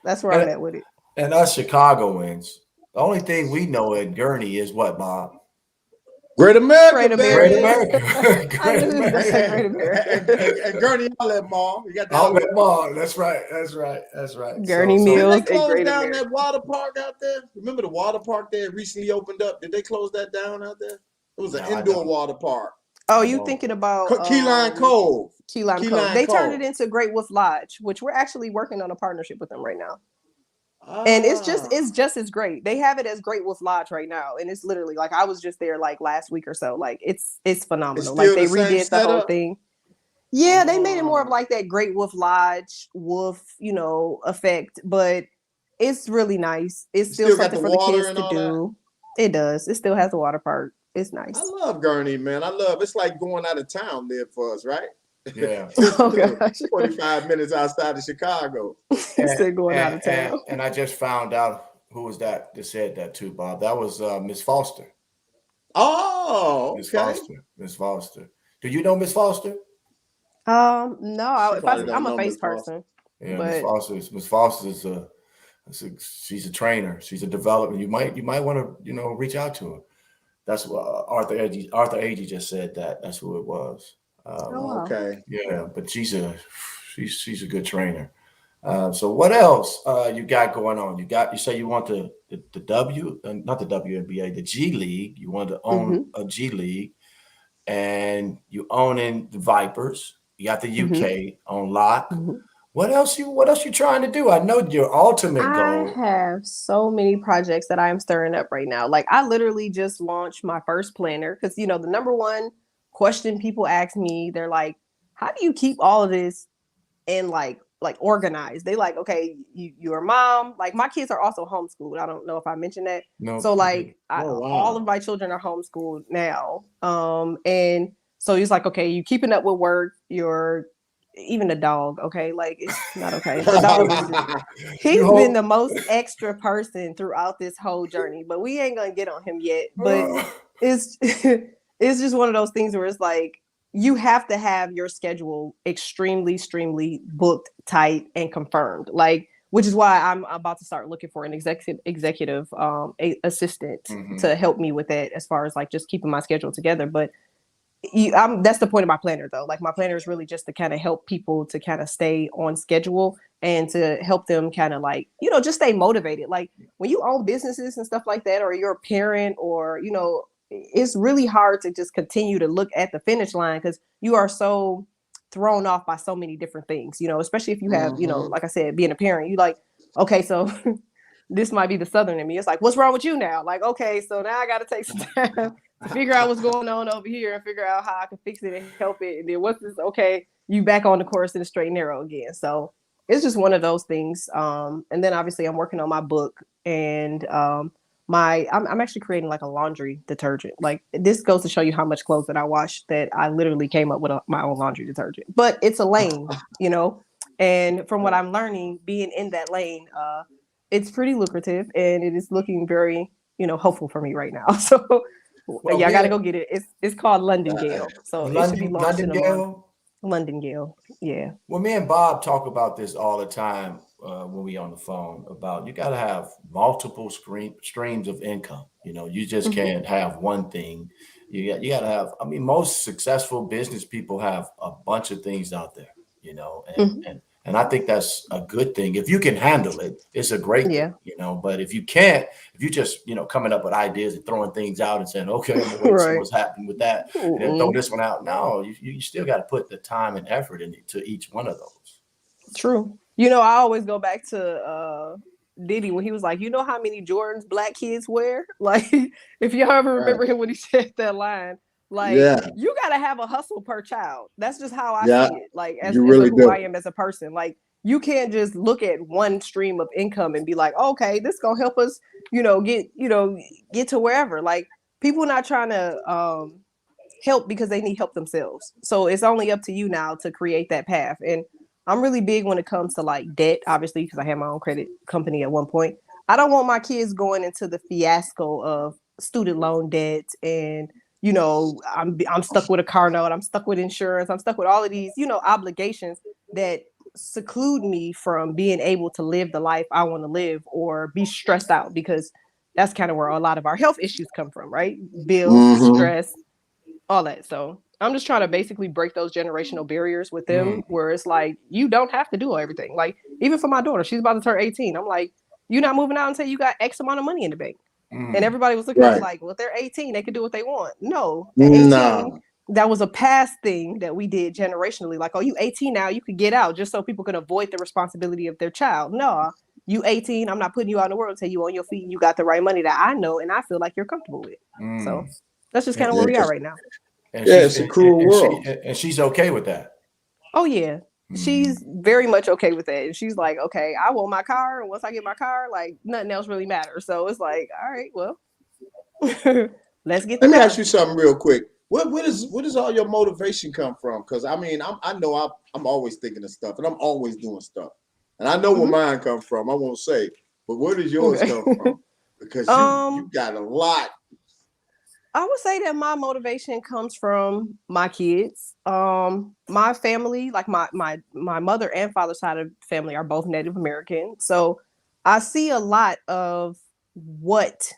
that's where I'm at with it. And us Chicagoans, the only thing we know at Gurnee is what, Bob? Great America, Great baby. America. Great I knew he was gonna say Great And America. Gurnee Outlet Mall. You got the Outlet Mall. That's right. Gurnee Did Mills they and close Great down America. that water park out there? Remember the water park there recently opened up? Did they close that down out there? It was an indoor water park. Oh, you thinking about Key Line Cove. Key Line Cove. They turned it into Great Wolf Lodge, which we're actually working on a partnership with them right now. And it's just as great. They have it as Great Wolf Lodge right now, and it's literally like, I was just there like last week or so. Like it's phenomenal. Like they redid the whole thing. Yeah, they made it more of like that Great Wolf Lodge wolf, you know, effect, but it's really nice. It's still something for the kids to do. It does. It still has a water park. It's nice. I love Gurnee, man. It's like going out of town there for us, right? Yeah. Oh, gosh. 45 minutes outside of Chicago. Still going out of town. And I just found out who was that said that too, Bob. That was Miss Foster. Oh, okay. Miss Foster. Do you know Miss Foster? No. I'm a face person. Yeah, Miss Foster she's a trainer. She's a developer. You might want to reach out to her. That's what Arthur Agee just said. That's who it was. Okay. Yeah, but she's a good trainer. So what else you got going on? You say you want the not the WNBA, the G League. You want to own a G League, and you owning the Vipers. You got the UK on lock. What else you trying to do? I know your ultimate goal. I have so many projects that I am stirring up right now. Like, I literally just launched my first planner, because the number one question people ask me, they're like, how do you keep all of this and like organized? They like, okay, you're a mom. Like, my kids are also homeschooled. I don't know if I mentioned that. No. So like all of my children are homeschooled now. And so he's like, okay, you keeping up with work, you're even a dog, okay? Like, it's not okay. The dog he's been the most extra person throughout this whole journey, but we ain't gonna get on him yet. But it's just one of those things where it's like, you have to have your schedule extremely booked, tight, and confirmed. Like, which is why I'm about to start looking for an executive assistant to help me with that, as far as like just keeping my schedule together. But that's the point of my planner, though. Like, my planner is really just to kind of help people to kind of stay on schedule and to help them kind of like, just stay motivated. Like, when you own businesses and stuff like that, or you're a parent, or, it's really hard to just continue to look at the finish line, because you are so thrown off by so many different things, especially if you have, like I said, being a parent, you like, okay, so this might be the Southern in me. It's like, what's wrong with you now? Like, okay, so now I got to take some time to figure out what's going on over here and figure out how I can fix it and help it. And then what's this? Okay, you back on the course in the straight and narrow again. So it's just one of those things. And then obviously I'm working on my book, and I'm actually creating like a laundry detergent. Like, this goes to show you how much clothes that I wash, that I literally came up with my own laundry detergent. But it's a lane, and from what I'm learning, being in that lane, it's pretty lucrative, and it is looking very, hopeful for me right now. So I gotta go get it. It's called London Gale. So it should be launched in a month. London Gale. Yeah. Well, me and Bob talk about this all the time when we on the phone, about you got to have multiple streams of income. You just can't have one thing. You got to have. I mean, most successful business people have a bunch of things out there. And I think that's a good thing. If you can handle it, it's a great thing, but if you can't, if you just, coming up with ideas and throwing things out and saying, okay, what's happening with that, and then throw this one out. No, you still got to put the time and effort into each one of those. True. I always go back to Diddy when he was like, you know how many Jordans black kids wear? Like, if y'all ever remember him when he said that line, like, Yeah. you gotta have a hustle per child. That's just how I Yeah. see it. Like, You as really who do. I am as a person. Like, you can't just look at one stream of income and be like, okay, this gonna help us, get to wherever. Like, people not trying to help because they need help themselves. So it's only up to you now to create that path. And I'm really big when it comes to like debt, obviously, because I had my own credit company at one point. I don't want my kids going into the fiasco of student loan debt and I'm stuck with a car note, I'm stuck with insurance, I'm stuck with all of these, obligations that seclude me from being able to live the life I want to live or be stressed out, because that's kind of where a lot of our health issues come from, right? Bills, stress, all that. So I'm just trying to basically break those generational barriers with them, where it's like, you don't have to do everything. Like, even for my daughter, she's about to turn 18. I'm like, you're not moving out until you got X amount of money in the bank. And everybody was looking at me like, well, if they're 18, they can do what they want. No, at 18, No. that was a past thing that we did generationally. Like, oh, you 18 now, you could get out, just so people could avoid the responsibility of their child. No, you 18, I'm not putting you out in the world until you on your feet and you got the right money that I know and I feel like you're comfortable with. So that's just kind of where we are right now. And it's a cruel world. And she's okay with that. Oh yeah. She's very much okay with that. And she's like, okay, I want my car. And once I get my car, like, nothing else really matters. So it's like, all right, well, let's get Let me car. ask you something real quick. Where does all your motivation come from? Because I mean, I know I'm always thinking of stuff and I'm always doing stuff. And I know where mine come from. I won't say, but where does yours come from? Because you got a lot. I would say that my motivation comes from my kids. My family, like my mother and father's side of the family, are both Native American. So I see a lot of what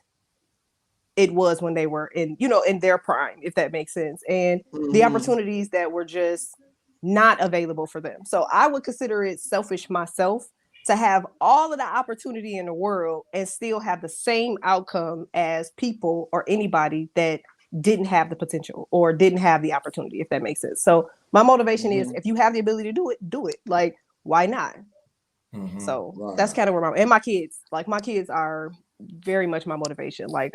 it was when they were in their prime, if that makes sense, and the opportunities that were just not available for them. So I would consider it selfish myself to have all of the opportunity in the world and still have the same outcome as people or anybody that didn't have the potential or didn't have the opportunity, if that makes sense. So my motivation is, if you have the ability to do it. Like, why not? So that's kind of where my kids are very much my motivation. Like,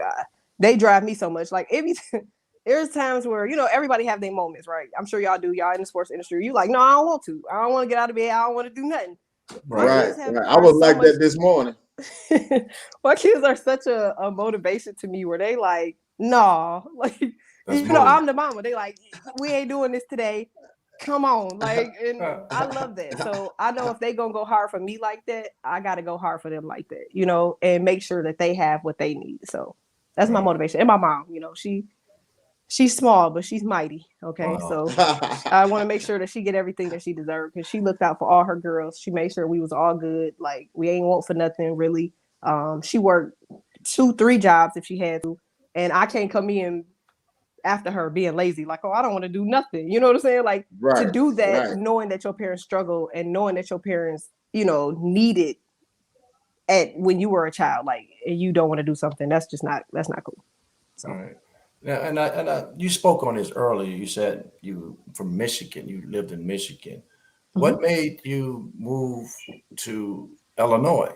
they drive me so much. Like, there's times where, everybody have their moments, right? I'm sure y'all do. Y'all in the sports industry. You like, no, I don't want to. I don't want to get out of bed. I don't want to do nothing. Right. I was like that this morning. My kids are such a motivation to me, where they like, no, like, I'm the mama. They like, we ain't doing this today. Come on. Like, and I love that. So I know if they gonna go hard for me like that, I gotta go hard for them like that, and make sure that they have what they need. So that's my motivation. And my mom, she's small, but she's mighty. Okay. So I want to make sure that she get everything that she deserved, because she looked out for all her girls. She made sure we was all good. Like, we ain't want for nothing really. She worked 2-3 jobs if she had to, and I can't come in after her being lazy. Like, oh, I don't want to do nothing. You know what I'm saying? Like, to do that, knowing that your parents struggle and knowing that your parents, needed at when you were a child, like, and you don't want to do something, that's not cool. So. All right. Now, and you spoke on this earlier. You said you from Michigan. You lived in Michigan. What made you move to Illinois?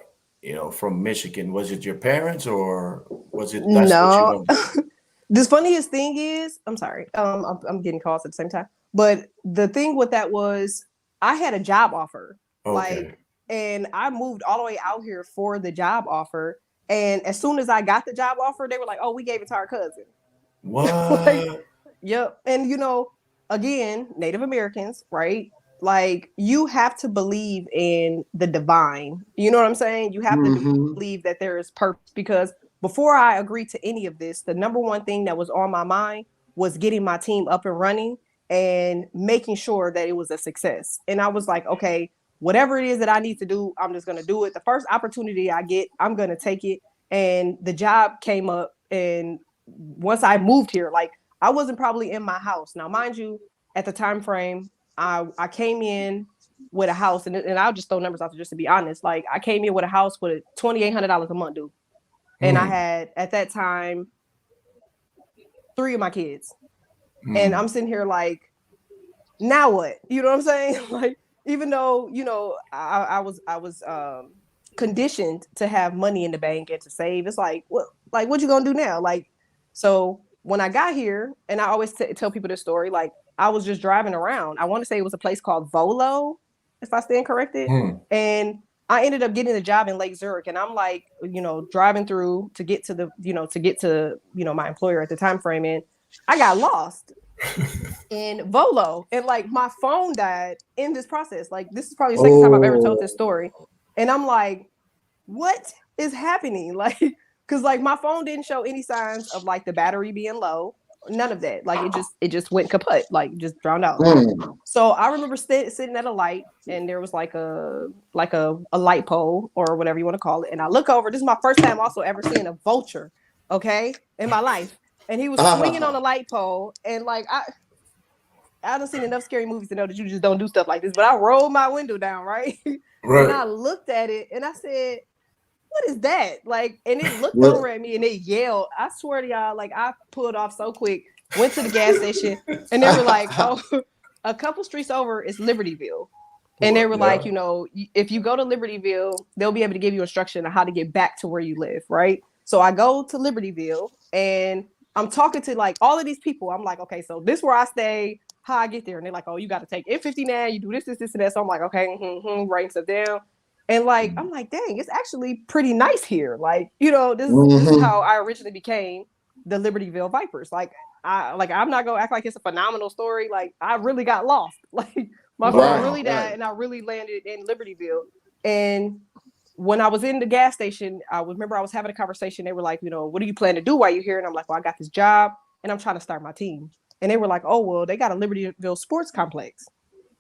From Michigan. Was it your parents, or was it that's what you wanted? The funniest thing is, I'm sorry, I'm getting calls at the same time. But the thing with that was, I had a job offer, and I moved all the way out here for the job offer. And as soon as I got the job offer, they were like, "Oh, we gave it to our cousin." What? Yep. And again, Native Americans, right? Like, you have to believe in the divine. You know what I'm saying? You have to believe that there is purpose, because before I agreed to any of this, the number one thing that was on my mind was getting my team up and running and making sure that it was a success. And I was like, okay, whatever it is that I need to do, I'm just going to do it. The first opportunity I get, I'm going to take it. And the job came up, and once I moved here, like, I wasn't probably in my house. Now, mind you, at the time frame, I came in with a house, and I'll just throw numbers out there just to be honest. Like, I came in with a house with $2,800 a month due. And I had, at that time, 3 of my kids. And I'm sitting here like, now what? You know what I'm saying? Like, even though, I was conditioned to have money in the bank and to save. It's like, what you gonna do now? Like, so when I got here, and I always tell people this story, like I was just driving around. I want to say it was a place called Volo, if I stand corrected, and I ended up getting a job in Lake Zurich, and I'm like, driving through to get to my employer at the time frame, and I got lost in Volo, and like my phone died in this process. Like this is probably the second time I've ever told this story, and I'm like, what is happening? Like, because like my phone didn't show any signs of like the battery being low, none of that. Like it just went kaput, like just drowned out. So I remember sitting at a light, and there was like a light pole or whatever you want to call it. And I look over. This is my first time also ever seeing a vulture, okay, in my life. And he was swinging on a light pole, and like I done seen enough scary movies to know that you just don't do stuff like this. But I rolled my window down, right? And I looked at it, and I said, what is that? Like, and it looked over at me, and it yelled. I swear to y'all, like I pulled off so quick, went to the gas station, and they were like, oh, a couple streets over is Libertyville. And they were like, if you go to Libertyville, they'll be able to give you instruction on how to get back to where you live, right? So I go to Libertyville, and I'm talking to like all of these people. I'm like, okay, so this is where I stay, how I get there. And they're like, oh, you got to take N59, you do this, and that. So I'm like, okay, writing stuff down. And like, I'm like, dang, it's actually pretty nice here. Like, this is how I originally became the Libertyville Vipers. Like, I'm not gonna act like it's a phenomenal story. Like, I really got lost. Like, my phone really died, and I really landed in Libertyville. And when I was in the gas station, I remember I was having a conversation. They were like, what do you plan to do while you're here? And I'm like, well, I got this job, and I'm trying to start my team. And they were like, oh, well, they got a Libertyville sports complex.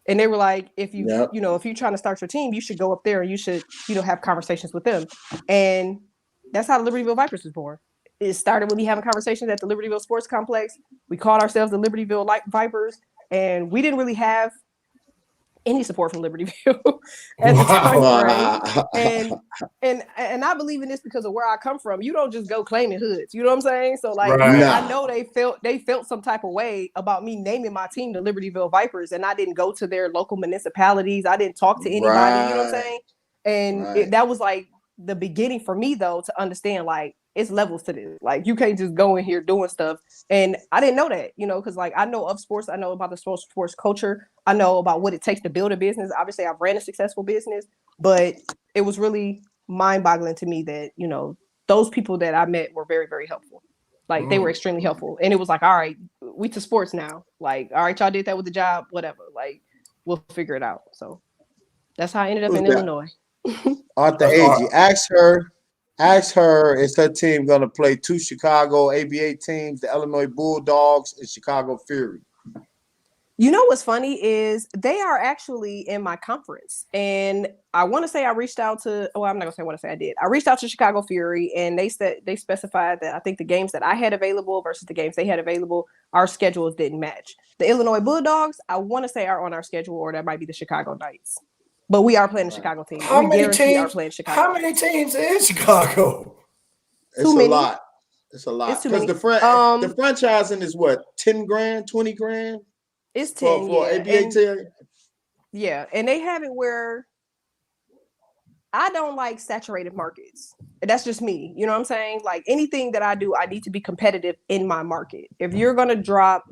And they were like, if you, if you're trying to start your team, you should go up there and you should, have conversations with them. And that's how the Libertyville Vipers was born. It started with me having conversations at the Libertyville Sports Complex. We called ourselves the Libertyville Vipers, and we didn't really have any support from Libertyville at the time frame. And I believe in this because of where I come from. You don't just go claiming hoods. You know what I'm saying? So like, I know they felt some type of way about me naming my team the Libertyville Vipers, and I didn't go to their local municipalities. I didn't talk to anybody. You know what I'm saying? And that was like the beginning for me though, to understand like it's levels to this. Like you can't just go in here doing stuff. And I didn't know that, because like I know of sports, I know about the sports culture, I know about what it takes to build a business. Obviously, I've ran a successful business, but it was really mind-boggling to me that, those people that I met were very, very helpful. Like they were extremely helpful. And it was like, all right, we to sports now. Like, all right, y'all did that with the job, whatever. Like, we'll figure it out. So that's how I ended up in Illinois. Arthur Agee, ask her, is her team going to play 2 Chicago ABA teams, the Illinois Bulldogs and Chicago Fury? You know what's funny is they are actually in my conference. And I want to say I reached out to, I'm not going to say I want to say I did. I reached out to Chicago Fury, and they specified that I think the games that I had available versus the games they had available, our schedules didn't match. The Illinois Bulldogs, I want to say are on our schedule, or that might be the Chicago Knights. But we are playing the Chicago team. How many teams in Chicago? It's a lot. It's a lot. Because the franchising is what, 10 grand, 20 grand? It's 10 for ABA team. Yeah, and they have it where I don't like saturated markets. That's just me. You know what I'm saying? Like anything that I do, I need to be competitive in my market. If you're gonna drop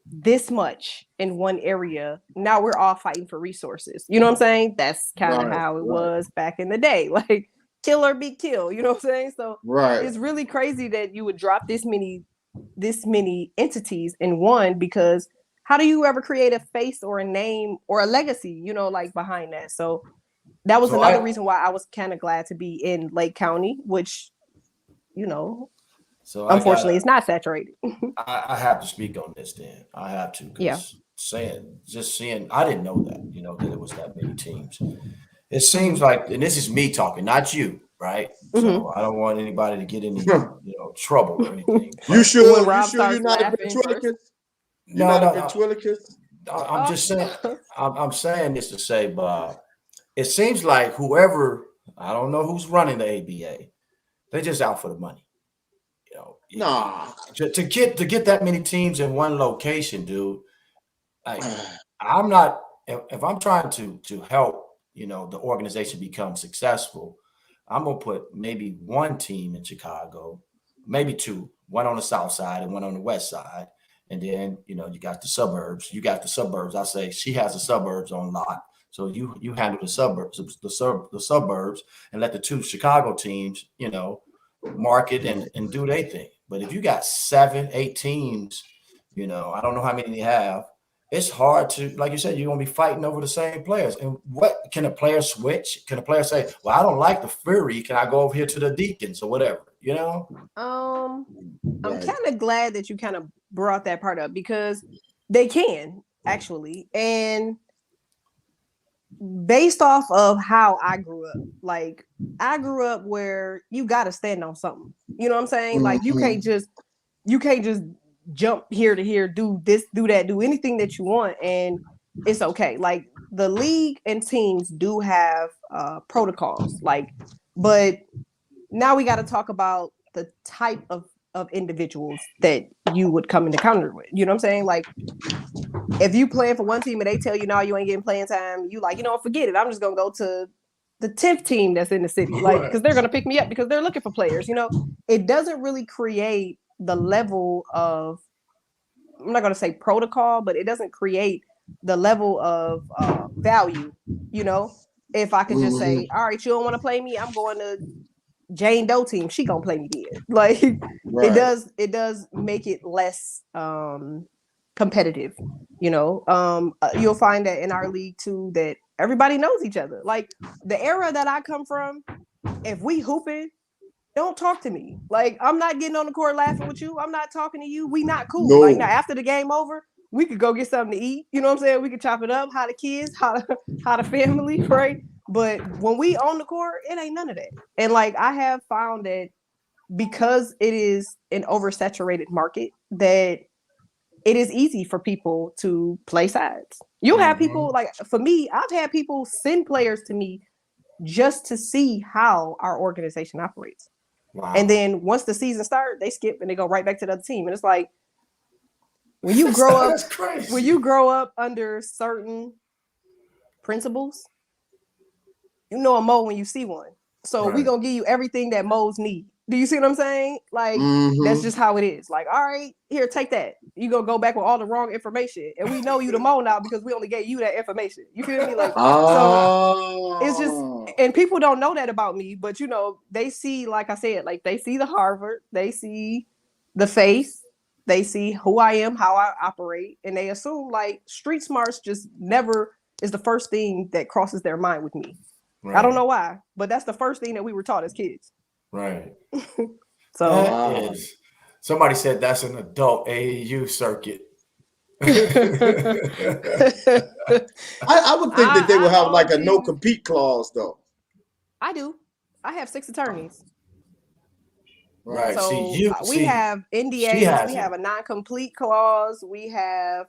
this much in one area, now we're all fighting for resources. You know what I'm saying? That's kind of how it was back in the day. Like kill or be killed. You know what I'm saying? So it's really crazy that you would drop this many entities in one, because how do you ever create a face or a name or a legacy, like behind that? So that was another reason why I was kind of glad to be in Lake County, which, so unfortunately it's not saturated. I have to speak on this then. I have to. Seeing, I didn't know that, that it was that many teams. It seems like, and this is me talking, not you, right? So I don't want anybody to get any, trouble or anything. You sure you're not a ventriloquist? I'm just saying. I'm saying this to say, but it seems like whoever, I don't know who's running the ABA, they're just out for the money. To get that many teams in one location, dude. I'm not. If I'm trying to help the organization becomes successful, I'm going to put maybe one team in Chicago, maybe two, one on the south side and one on the west side. And then, you got the suburbs. I say she has the suburbs on lock. So you handle the suburbs and let the two Chicago teams, market and do their thing. But if you got 7, 8 teams, I don't know how many they have. It's hard to, like you said, you're going to be fighting over the same players. And what can a player switch? Can a player say, well, I don't like the Fury. Can I go over here to the Deacons or whatever? I'm kind of glad that you kind of brought that part up, because they can actually. And based off of how I grew up, like I grew up where you got to stand on something. You know what I'm saying? Like you can't just jump here to here, do this, do that, do anything that you want, and it's okay. Like the league and teams do have protocols, but now we got to talk about the type of individuals that you would come into contact with. You know what I'm saying? Like if you playing for one team and they tell you, no, you ain't getting playing time, you forget it. I'm just gonna go to the 10th team that's in the city, because they're gonna pick me up because they're looking for players. It doesn't really create the level of, I'm not gonna say protocol, but it doesn't create the level of value. If I could just say, all right, you don't want to play me, I'm going to Jane Doe team, she gonna play me then. Right. It does make it less competitive. You'll find that in our league too, that everybody knows each other. Like the era that I come from, if we hooping, don't talk to me. Like I'm not getting on the court laughing with you. I'm not talking to you. We not cool. No. Like now after the game over, we could go get something to eat. You know what I'm saying? We could chop it up. How the kids, how the family, right? But when we on the court, it ain't none of that. And like I have found that because it is an oversaturated market, that it is easy for people to play sides. You'll have people, like for me, I've had people send players to me just to see how our organization operates. Wow. And then once the season starts, they skip and they go right back to the other team. And it's like, when you grow up under certain principles, you know a Mo when you see one. So we gonna give you everything that Mo's need. Do you see what I'm saying? Like that's just how it is. Like, all right, here, take that. You gonna go back with all the wrong information, and we know you the Mo now because we only gave you that information. You feel me? Like, so it's just, and people don't know that about me, but they see, like I said, like they see the Harvard, they see the face, they see who I am, how I operate, and they assume like street smarts just never is the first thing that crosses their mind with me. Right. I don't know why, but that's the first thing that we were taught as kids. Right. So somebody said that's an adult AAU circuit. I would think that they would have like a no compete clause though. I do. I have 6 attorneys. Right. So we have NDAs, we have a non-complete clause, we have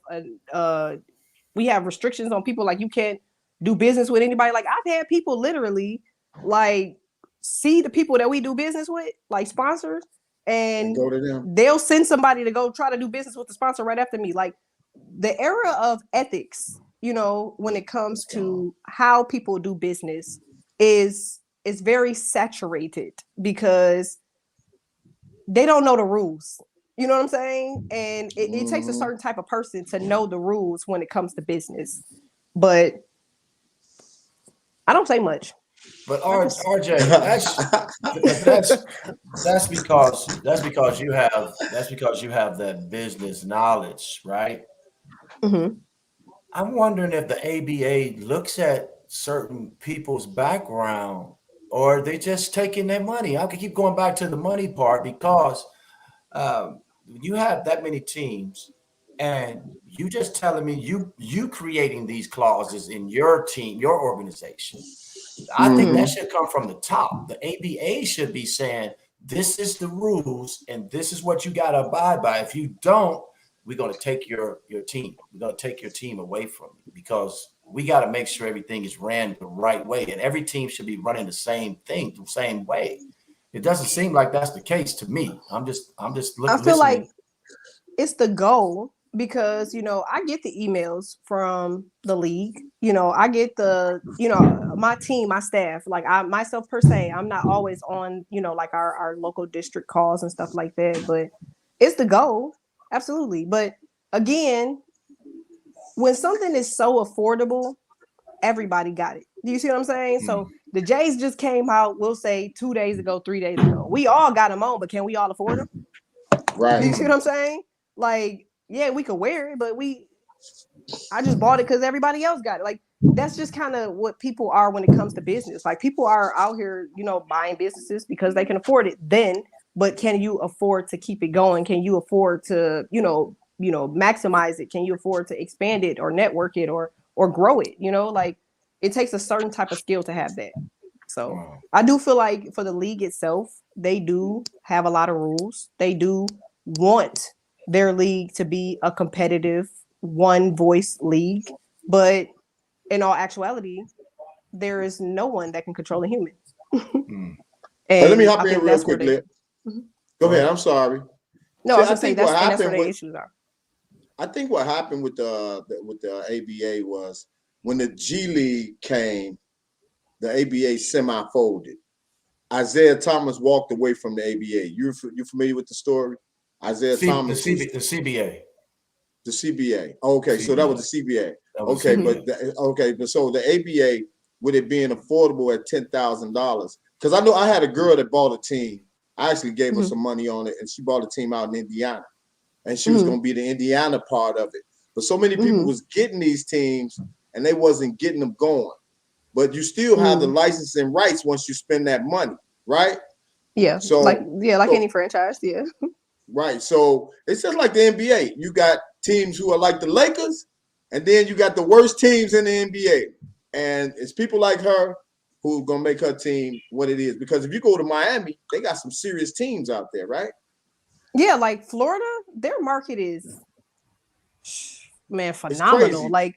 restrictions on people, like you can't do business with anybody. Like I've had people literally like see the people that we do business with, like sponsors, and go to them. They'll send somebody to go try to do business with the sponsor right after me. Like the era of ethics, when it comes to how people do business is very saturated because they don't know the rules. You know what I'm saying? And it takes a certain type of person to know the rules when it comes to business. But I don't say much. But RJ, that's because you have that business knowledge, right? Mm-hmm. I'm wondering if the ABA looks at certain people's background, or they just taking their money. I could keep going back to the money part because you have that many teams, and you just telling me you creating these clauses in your team, your organization. I think that should come from the top. The ABA should be saying, this is the rules and this is what you got to abide by. If you don't, we're going to take your team. We're going to take your team away from you, because we got to make sure everything is ran the right way. And every team should be running the same thing, the same way. It doesn't seem like that's the case to me. I'm just looking. I feel like it's the goal, because, you know, I get the emails from the league. You know, I get the, you know, my team, my staff, like I myself per se, I'm not always on, you know, like our local district calls and stuff like that, but it's the goal. Absolutely. But again, when something is so affordable, everybody got it. Do you see what I'm saying? So the Jays just came out, we'll say 2 days ago, 3 days ago. We all got them on, but can we all afford them? Right. Do you see what I'm saying? Like, yeah, we could wear it, but I just bought it because everybody else got it. Like, that's just kind of what people are when it comes to business. Like, people are out here, you know, buying businesses because they can afford it then, but can you afford to keep it going? Can you afford to, maximize it? Can you afford to expand it or network it or grow it? You know, like it takes a certain type of skill to have that. So I do feel like for the league itself, they do have a lot of rules. They do want their league to be a competitive one voice league, but in all actuality, there is no one that can control a human. Hey, let me hop I in think real that's where quickly. Go ahead. I'm sorry. No, See, I was I gonna say think what that's where happened the issues are. I think what happened with the ABA was when the G League came, the ABA semi-folded. Isaiah Thomas walked away from the ABA. You familiar with the story? Isaiah Thomas was the CBA. the CBA. Okay, so that was the CBA. That was Okay, CBA. but so the ABA, with it being affordable at $10,000, because I know I had a girl that bought a team. I actually gave her some money on it, and she bought a team out in Indiana, and she was going to be the Indiana part of it. But so many people was getting these teams, and they wasn't getting them going. But you still have the licensing rights once you spend that money, right? Yeah, So like any franchise, yeah. Right. So it's just like the NBA. You got teams who are like the Lakers, and then you got the worst teams in the NBA. And it's people like her who gonna make her team what it is. Because if you go to Miami, they got some serious teams out there, right? Yeah, like Florida, their market is It's phenomenal. crazy. Like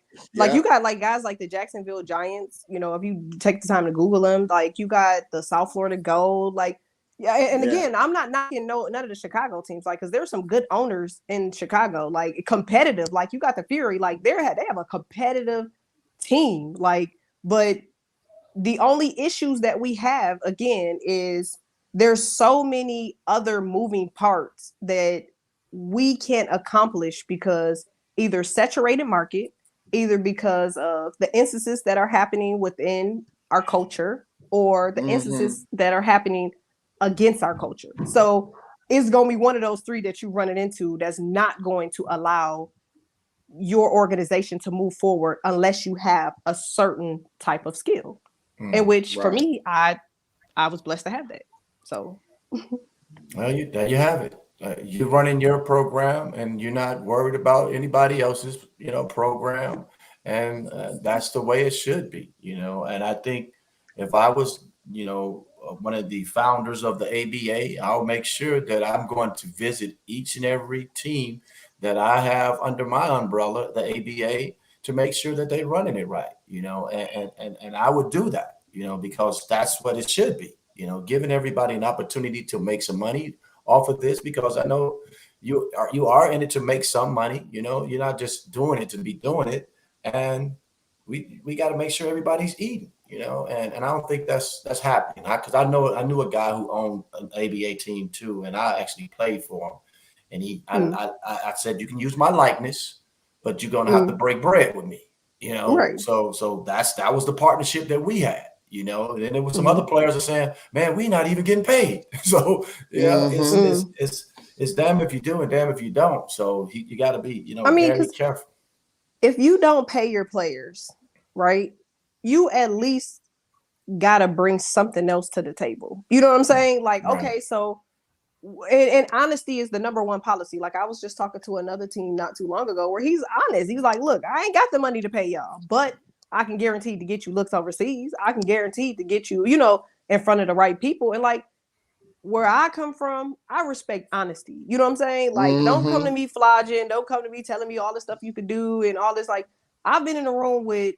you Yeah. got like guys like the Jacksonville Giants, you know, if you take the time to Google them, like you got the South Florida Gold, like yeah, and Yeah. again, I'm not knocking none of the Chicago teams, like because there's some good owners in Chicago, like competitive. Like you got the Fury, like they have a competitive team, like but the only issues that we have again is there's so many other moving parts that we can't accomplish because either saturated market, either because of the instances that are happening within our culture or the instances that are happening against our culture. So it's going to be one of those three that you're running into that's not going to allow your organization to move forward unless you have a certain type of skill. In which for me, I was blessed to have that. So Well, there you have it. You're running your program, and you're not worried about anybody else's, program, and that's the way it should be, And I think if I was, one of the founders of the ABA, I'll make sure that I'm going to visit each and every team that I have under my umbrella, the ABA, to make sure that they're running it right, and I would do that, because that's what it should be. Giving everybody an opportunity to make some money off of this, because I know you are in it to make some money. You're not just doing it to be doing it, and we got to make sure everybody's eating. And I don't think that's happening. Because I knew a guy who owned an ABA team too, and I actually played for him. And I said, you can use my likeness, but you're gonna have to break bread with me. Right. So that was the partnership that we had. And then there was some other players are saying, man, we're not even getting paid. So it's damn if you do and damn if you don't. So you got to be very careful. If you don't pay your players, right, you at least got to bring something else to the table. You know what I'm saying? Like, Right. Okay, so and honesty is the number one policy. Like I was just talking to another team not too long ago where he's honest. He's like, look, I ain't got the money to pay y'all, but I can guarantee to get you looks overseas. I can guarantee to get you, in front of the right people. And like where I come from, I respect honesty. You know what I'm saying? Like, don't come to me flogging. Don't come to me telling me all the stuff you could do and all this. Like, I've been in a room with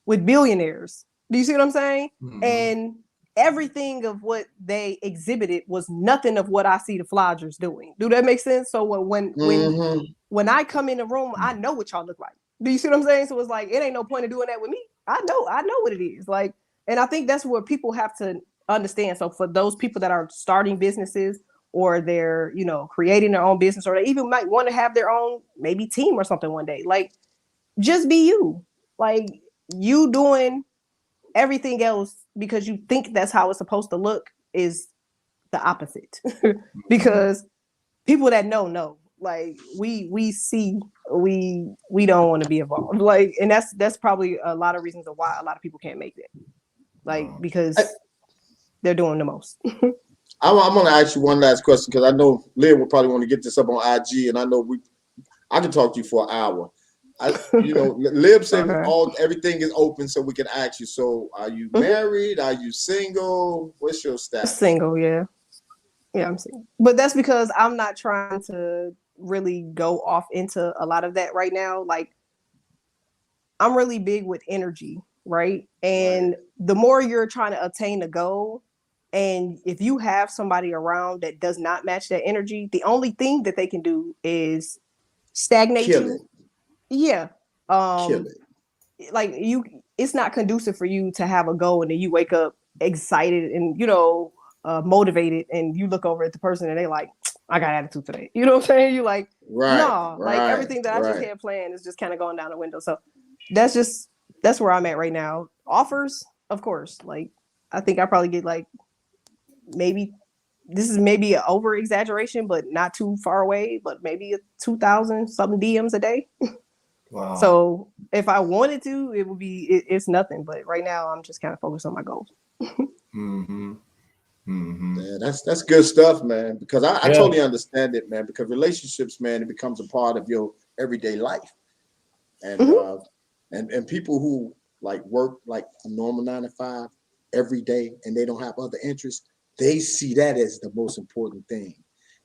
with billionaires. Do you see what I'm saying? And everything of what they exhibited was nothing of what I see the Flodgers doing. Do that make sense? So when I come in the room, I know what y'all look like. Do you see what I'm saying? So it's like, it ain't no point of doing that with me. I know what it is. Like, and I think that's what people have to understand. So for those people that are starting businesses, or they're, you know, creating their own business, or they even might want to have their own maybe team or something one day, like, just be you. Like, you doing everything else because you think that's how it's supposed to look is the opposite. Because people that know, like, we see, we don't want to be involved. Like, and that's probably a lot of reasons of why a lot of people can't make it. Like, because they're doing the most. I'm going to ask you one last question, because I know Liv will probably want to get this up on IG, and I know I can talk to you for an hour. Liv said everything is open, so we can ask you. So, are you married? Are you single? What's your status? Single, yeah. Yeah, I'm single. But that's because I'm not trying to really go off into a lot of that right now. Like, I'm really big with energy, right? And the more you're trying to attain a goal, and if you have somebody around that does not match that energy, the only thing that they can do is stagnate you. Yeah. Kill it. Like, it's not conducive for you to have a goal and then you wake up excited and, you know, motivated, and you look over at the person and they like, I got attitude today. You know what I'm saying? You like, like everything that I just had planned is just kind of going down the window. So that's where I'm at right now. Offers, of course. Like, I think I probably get like, maybe this is maybe an over exaggeration, but not too far away, but maybe 2,000 something DMs a day. Wow. So if I wanted to, it would be, it's nothing. But right now I'm just kind of focused on my goals. Yeah, that's good stuff, man. Because I totally understand it, man. Because relationships, man, it becomes a part of your everyday life, and and people who like work like a normal 9 to 5 every day, and they don't have other interests, they see that as the most important thing.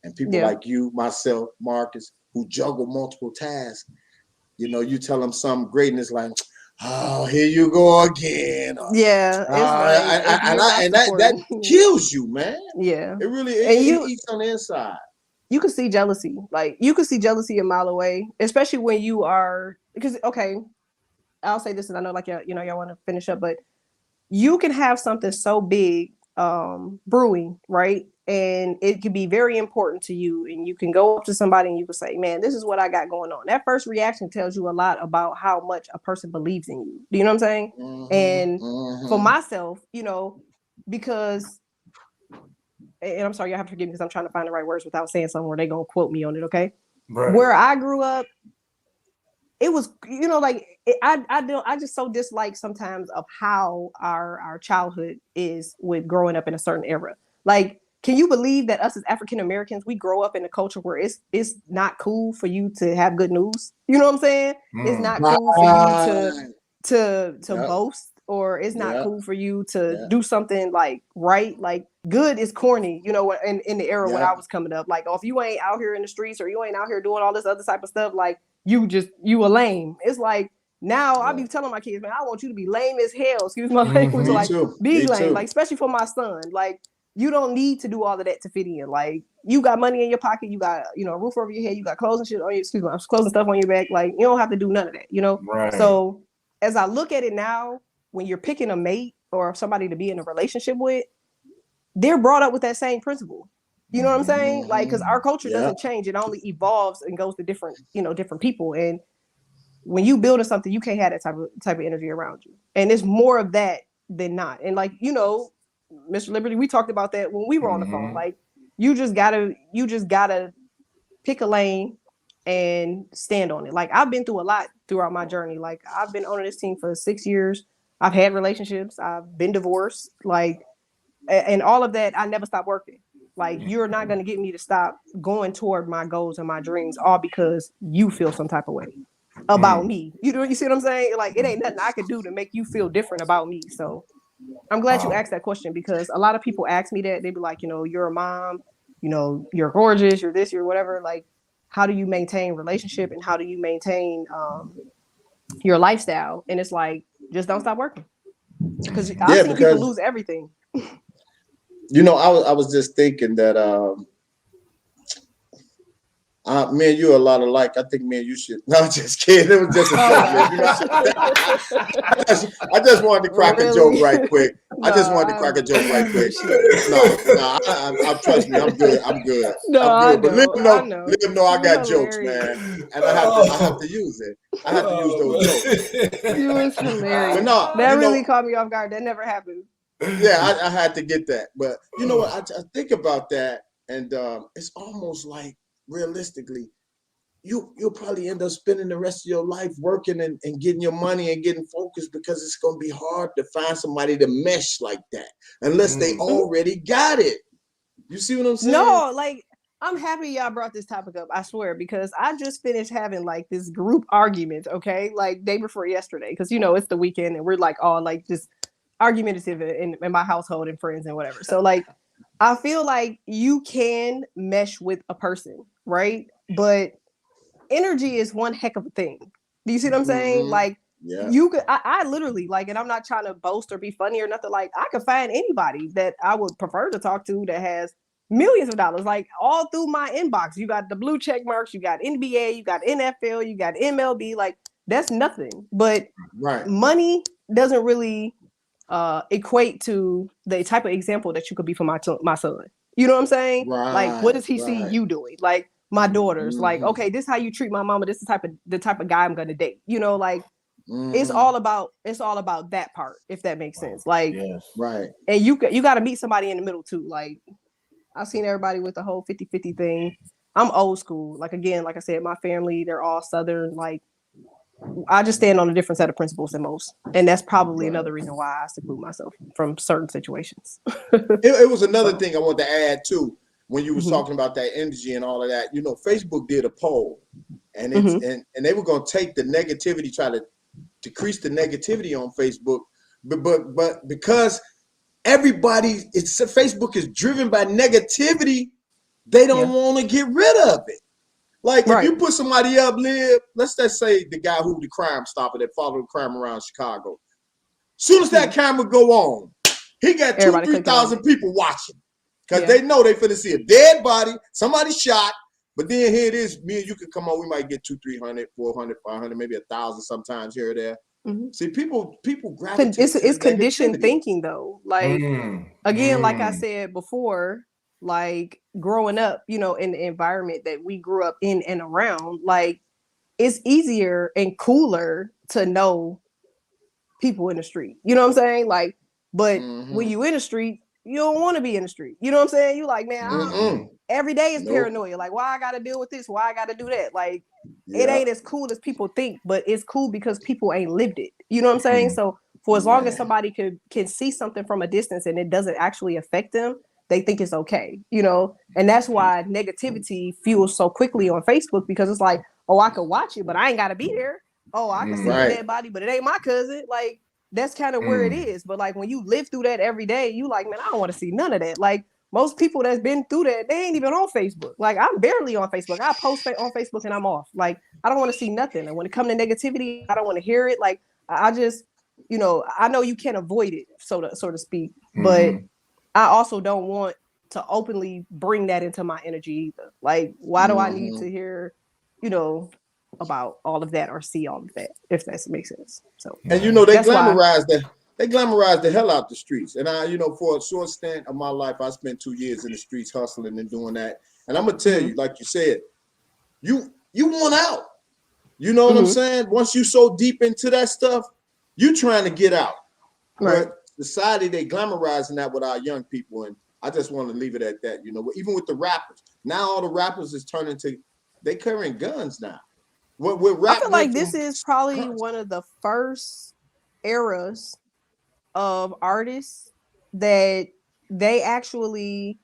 And people like you, myself, Marcus, who juggle multiple tasks, you know, you tell them something great, and it's like, oh, here you go again. Yeah, that kills you, man. Yeah, it really it eats on the inside. You can see jealousy, like you can see jealousy a mile away, especially when you are, because I'll say this, and I know like y'all want to finish up, but you can have something so big brewing, right? And it can be very important to you, and you can go up to somebody and you can say, man, this is what I got going on. That first reaction tells you a lot about how much a person believes in you. Do you know what I'm saying? And for myself, you know, because, and I'm sorry, you have to forgive me because I'm trying to find the right words without saying something where they're going to quote me on it, okay? Right. Where I grew up, it was, you know, like I just so dislike sometimes of how our childhood is with growing up in a certain era. Like, can you believe that us as African Americans, we grow up in a culture where it's not cool for you to have good news? You know what I'm saying? It's not cool for you to boast, or it's not cool for you to do something like right. Like, good is corny, you know, in the era when I was coming up. Like, oh, if you ain't out here in the streets, or you ain't out here doing all this other type of stuff, like you a lame. It's like, now I be telling my kids, man, I want you to be lame as hell. Excuse my language. Like, be lame. Like, especially for my son. Like, you don't need to do all of that to fit in. Like, you got money in your pocket, you got, you know, a roof over your head, you got clothes and shit on your, clothes and stuff on your back. Like, you don't have to do none of that, you know? Right. So as I look at it now, when you're picking a mate or somebody to be in a relationship with, they're brought up with that same principle. You know what I'm saying? Like, because our culture doesn't change. It only evolves and goes to different people. And when you building something, you can't have that type of energy around you. And it's more of that than not. And like, you know, Mr. Liberty, we talked about that when we were on the phone. Like, you just gotta pick a lane and stand on it. Like, I've been through a lot throughout my journey. Like, I've been on this team for 6 years. I've had relationships. I've been divorced. Like, and all of that, I never stopped working. Like, you're not going to get me to stop going toward my goals and my dreams, all because you feel some type of way about me. You see what I'm saying? Like, it ain't nothing I could do to make you feel different about me. So I'm glad you asked that question, because a lot of people ask me that. They'd be like, you know, you're a mom, you know, you're gorgeous, you're this, you're whatever. Like, how do you maintain relationship, and how do you maintain your lifestyle? And it's like, just don't stop working. Because I've seen people lose everything. You know, I was just thinking that me and you are a lot alike. I think me and you should. No, I'm just kidding. It was just a joke, man. You know, I just wanted to crack a joke right quick. I just wanted to crack a joke right quick. No, I trust me. I'm good. I'm good. No, I'm good. But I know. let them know I got You're jokes, hilarious. man, and I have to use it. I have to use those jokes. You was hilarious. But no, that you know, really caught me off guard. That never happened. Yeah, I had to get that. But you know what? I think about that, and it's almost like realistically, you'll probably end up spending the rest of your life working and getting your money and getting focused because it's going to be hard to find somebody to mesh like that unless they already got it. You see what I'm saying? No, like I'm happy y'all brought this topic up. I swear, because I just finished having like this group argument. Okay, like day before yesterday, because you know it's the weekend and we're like all like just argumentative in my household and friends and whatever. So like I feel like you can mesh with a person, right? But energy is one heck of a thing. Do you see what I'm saying? Like you could I literally like, and I'm not trying to boast or be funny or nothing, like I could find anybody that I would prefer to talk to that has millions of dollars, like all through my inbox. You got the blue check marks, you got NBA, you got NFL, you got MLB, like that's nothing. But money doesn't really equate to the type of example that you could be for my son. You know what I'm saying? Like what does he see you doing? Like my daughters, like, okay, this is how you treat my mama. This is the type of guy I'm gonna date. You know, like it's all about that part, if that makes sense. Like, and you got to meet somebody in the middle too. Like, I've seen everybody with the whole 50-50 thing. I'm old school. Like again, like I said, my family, they're all Southern. Like, I just stand on a different set of principles than most, and that's probably another reason why I seclude myself from certain situations. It was another thing I wanted to add too. When you was talking about that energy and all of that, you know, Facebook did a poll, and it's and they were going to take the negativity, try to decrease the negativity on Facebook, but because Facebook is driven by negativity, they don't want to get rid of it. Like if you put somebody up, let's just say the guy who the Crime Stopper that followed the crime around Chicago. Soon as that camera go on, he got 2,000-3,000 people watching. Because they know they finna see a dead body, somebody shot, but then here it is, me and you could come on, we might get 200, 300, 400, 500, maybe 1,000 sometimes here or there. See, people gravitate. It's conditioned thinking though. Like again, like I said before, like growing up, you know, in the environment that we grew up in and around, like it's easier and cooler to know people in the street. You know what I'm saying? Like, but when you in the street, you don't want to be in the street. You know what I'm saying? You like, man, every day is paranoia. Like, why I got to deal with this? Why I got to do that? Like, it ain't as cool as people think, but it's cool because people ain't lived it. You know what I'm saying? So for as long as somebody can see something from a distance and it doesn't actually affect them, they think it's okay, you know? And that's why negativity fuels so quickly on Facebook, because it's like, oh, I could watch it, but I ain't got to be there. Oh, I can see a dead body, but it ain't my cousin. Like, that's kind of where it is. But like when you live through that every day, you like, man, I don't want to see none of that. Like most people that's been through that, they ain't even on Facebook. Like I'm barely on Facebook. I post on Facebook and I'm off. Like I don't want to see nothing. And when it comes to negativity, I don't want to hear it. Like I just, you know you can't avoid it, so to speak. But I also don't want to openly bring that into my energy either. Like why do I need to hear, you know, about all of that or see all of that, if that makes sense. So, and you know, they glamorize the hell out the streets. And I, you know, for a short stint of my life, I spent 2 years in the streets hustling and doing that. And I'm gonna tell you, like you said, you want out. You know what I'm saying? Once you so deep into that stuff, you trying to get out. But society, they glamorizing that with our young people, and I just want to leave it at that. You know, even with the rappers, now all the rappers is turning to they carrying guns now. I feel like this is probably one of the first eras of artists that they actually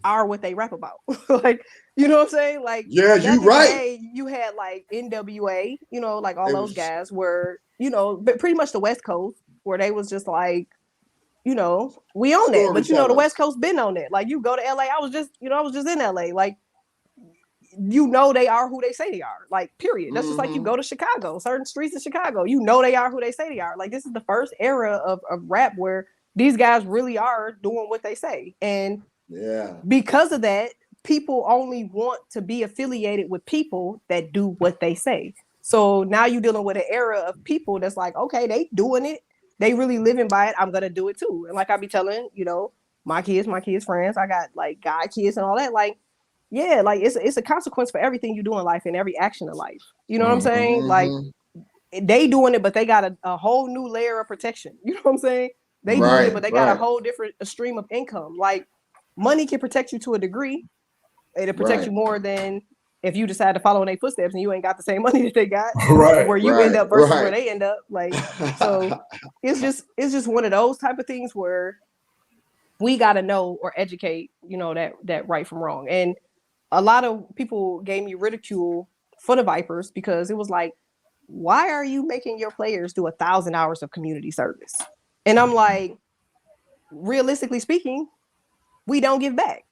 are what they rap about. Like, you know what I'm saying? Like, yeah, you right. You had like NWA, you know, like all those guys were, you know, but pretty much the West Coast, where they was just like, you know, we own that. But you know, the West Coast been on that. Like, you go to LA, I was just in LA. Like, you know, they are who they say they are. Like, period. That's just like you go to Chicago, certain streets in Chicago, you know they are who they say they are. Like, this is the first era of rap where these guys really are doing what they say. And Yeah. because of that, people only want to be affiliated with people that do what they say. So now you're dealing with an era of people that's like, okay, they doing it. They really living by it. I'm going to do it too. And like I be telling, my kids friends, I got like guy kids and all that. Like, yeah, like it's a consequence for everything you do in life and every action in life. You know what I'm saying? Like they doing it, but they got a whole new layer of protection. You know what I'm saying? They doing it, but they got a whole different stream of income. Like money can protect you to a degree. It'll protect you more than if you decide to follow in their footsteps and you ain't got the same money that they got, where you end up versus where they end up. Like, so it's just one of those type of things where we got to know or educate, that right from wrong. And a lot of people gave me ridicule for the Vipers because it was like, why are you making your players do 1,000 hours of community service? And I'm like, realistically speaking, we don't give back.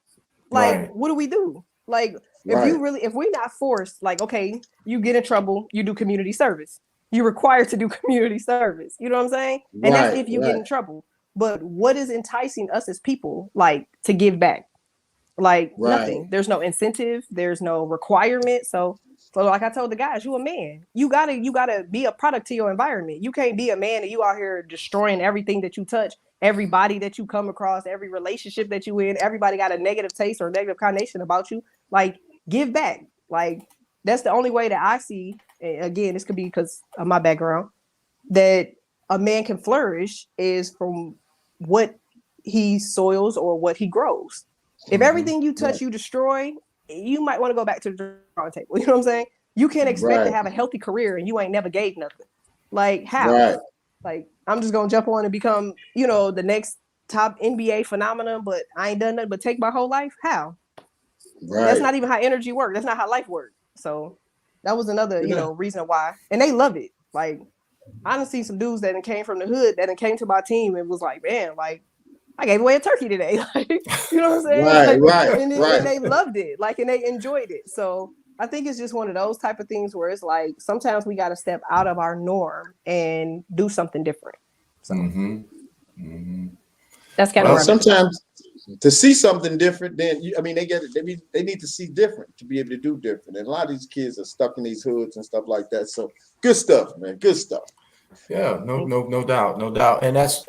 Like, what do we do? Like, if we're not forced, like, okay, you get in trouble, you do community service. You're required to do community service. You know what I'm saying? And that's if you get in trouble. But what is enticing us as people, like, to give back? Like, nothing. There's no incentive. There's no requirement. So like I told the guys, you a man. You gotta be a product to your environment. You can't be a man and you out here destroying everything that you touch, everybody that you come across, every relationship that you in. Everybody got a negative taste or a negative connotation about you. Like, give back. Like, that's the only way that I see. Again, this could be because of my background, that a man can flourish is from what he soils or what he grows. If everything you touch, you destroy, you might want to go back to the drawing table. You know what I'm saying? You can't expect to have a healthy career and you ain't never gave nothing. Like, how? Like, I'm just going to jump on and become, the next top NBA phenomenon, but I ain't done nothing but take my whole life? How? That's not even how energy works. That's not how life works. So that was another, reason why. And they love it. Like, I done seen some dudes that came from the hood that came to my team and was like, man, like, I gave away a turkey today. Like, you know what I'm saying? And they loved it. Like, and they enjoyed it. So I think it's just one of those type of things where it's like, sometimes we got to step out of our norm and do something different. So that's kind of sometimes to see something different, then they get it. They need to see different to be able to do different. And a lot of these kids are stuck in these hoods and stuff like that. So good stuff, man. Good stuff. Yeah, no doubt. And that's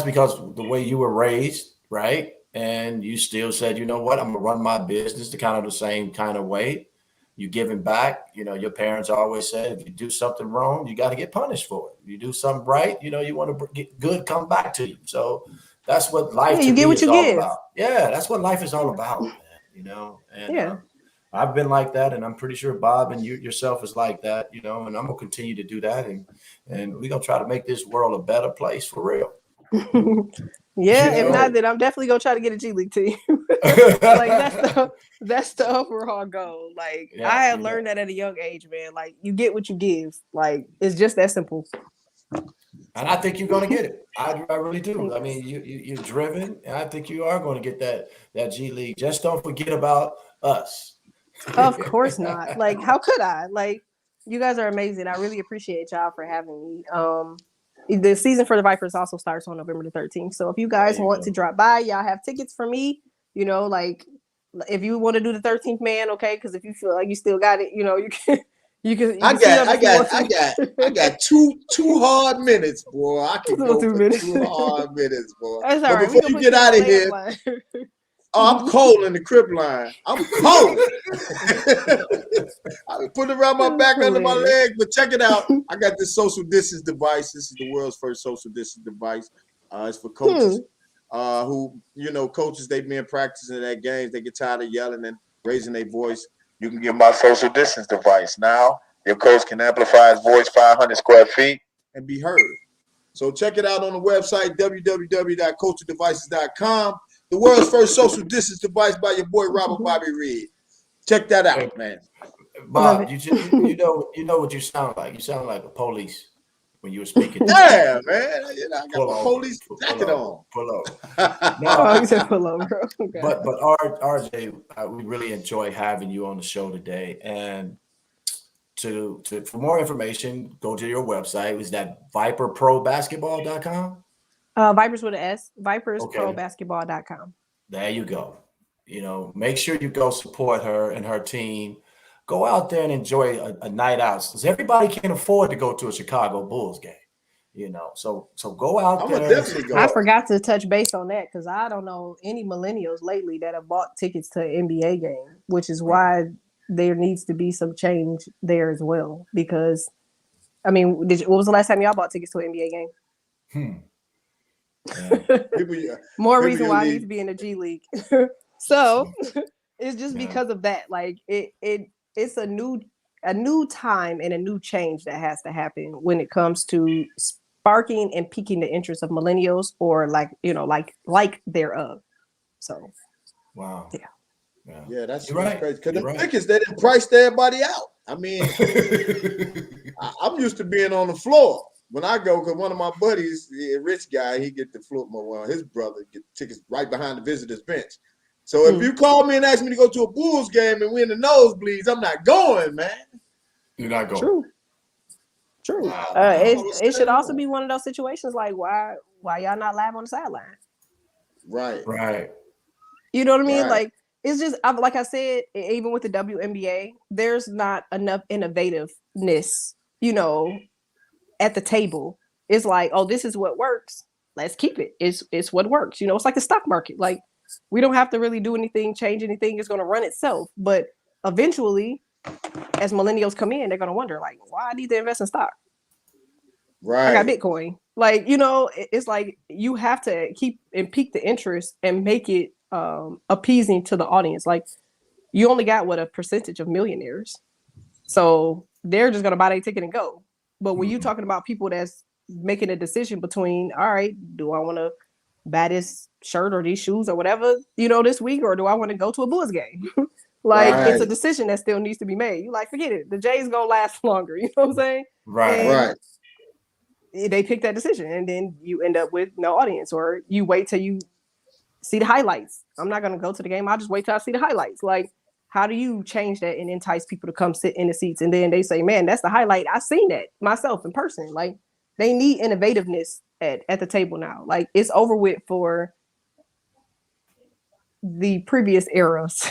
because the way you were raised, right? And you still said, you know what, I'm gonna run my business the kind of the same kind of way. You giving back. Your parents always said, if you do something wrong, you got to get punished for it. If you do something right, you want to get good come back to you. So that's what life to me is all about. Yeah, that's what life is all about, man. And I've been like that, and I'm pretty sure Bob and you yourself is like that, and I'm gonna continue to do that, and we're gonna try to make this world a better place for real. If not, then I'm definitely gonna try to get a GLeague team. Like, that's the overall goal. Like, I had learned that at a young age, man. Like, you get what you give. Like, it's just that simple. And I think you're going to get it. I really do. I mean, you're driven, and I think you are going to get that GLeague. Just don't forget about us. Of course not. Like, how could I? Like, you guys are amazing. I really appreciate y'all for having me. The season for the Vipers also starts on November the 13th. So if you guys want to drop by, y'all have tickets for me. Like, if you want to do the 13th man, okay? Because if you feel like you still got it, you can. I got two hard minutes, boy. I can go for 2 hard minutes, boy. That's all right. Before you get out of here, I'm cold in the crib line. I'm cold. I put it around my back under my leg, but check it out. I got this social distance device. This is the world's first social distance device. It's for coaches who, coaches, they've been practicing their games. They get tired of yelling and raising their voice. You can get my social distance device. Now, your coach can amplify his voice 500 square feet and be heard. So check it out on the website, www.coachingdevices.com. The world's first social distance device by your boy, Robert Bobby Reed. Check that out, man. Bob, you know what you sound like. You sound like a police when you were speaking. Yeah, man. I got my police jacket on. Pull up. No, you said pull over. Okay. But RJ, we really enjoy having you on the show today. And for more information, go to your website. Is that viperprobasketball.com? Vipers with an S, Okay. vipersprobasketball.com. There you go. Make sure you go support her and her team. Go out there and enjoy a night out, because everybody can't afford to go to a Chicago Bulls game. So go out I'm gonna there and definitely go. I support. forgot to touch base on that because I don't know any millennials lately that have bought tickets to an NBA game, which is why there needs to be some change there as well. Because, I mean, what was the last time y'all bought tickets to an NBA game? More reason why I need to be in the G League. So it's just because of that. Like it's a new time and a new change that has to happen when it comes to sparking and piquing the interest of millennials or like thereof. So wow. Yeah, that's right. crazy. Because the tickets, they didn't price everybody out. I mean, I'm used to being on the floor when I go, because one of my buddies, a rich guy, he get the floor. Well, his brother get tickets right behind the visitors bench. So if you call me and ask me to go to a Bulls game and win the nosebleeds, I'm not going, man. You're not going. True. Wow. It should also be one of those situations like why y'all not live on the sideline? Right. You know what I mean? Right. Like it's just like I said, even with the WNBA, there's not enough innovativeness, at the table. It's like, oh, this is what works. Let's keep it. It's what works. It's like the stock market. Like we don't have to really do anything, change anything. It's going to run itself. But eventually, as millennials come in, they're going to wonder, like, why I need to invest in stock? Right. I got Bitcoin. Like, it's like you have to keep and pique the interest and make it appeasing to the audience. Like you only got a percentage of millionaires. So they're just going to buy their ticket and go. But when you're talking about people that's making a decision between, all right, do I want to buy this shirt or these shoes or whatever, this week, or do I want to go to a Bulls game? It's a decision that still needs to be made. You like, forget it. The J's gonna last longer. You know what I'm saying? Right. They pick that decision, and then you end up with no audience, or you wait till you see the highlights. I'm not gonna go to the game. I'll just wait till I see the highlights. Like, how do you change that and entice people to come sit in the seats? And then they say, man, that's the highlight. I've seen that myself in person. Like they need innovativeness at the table now. Like it's over with for the previous eras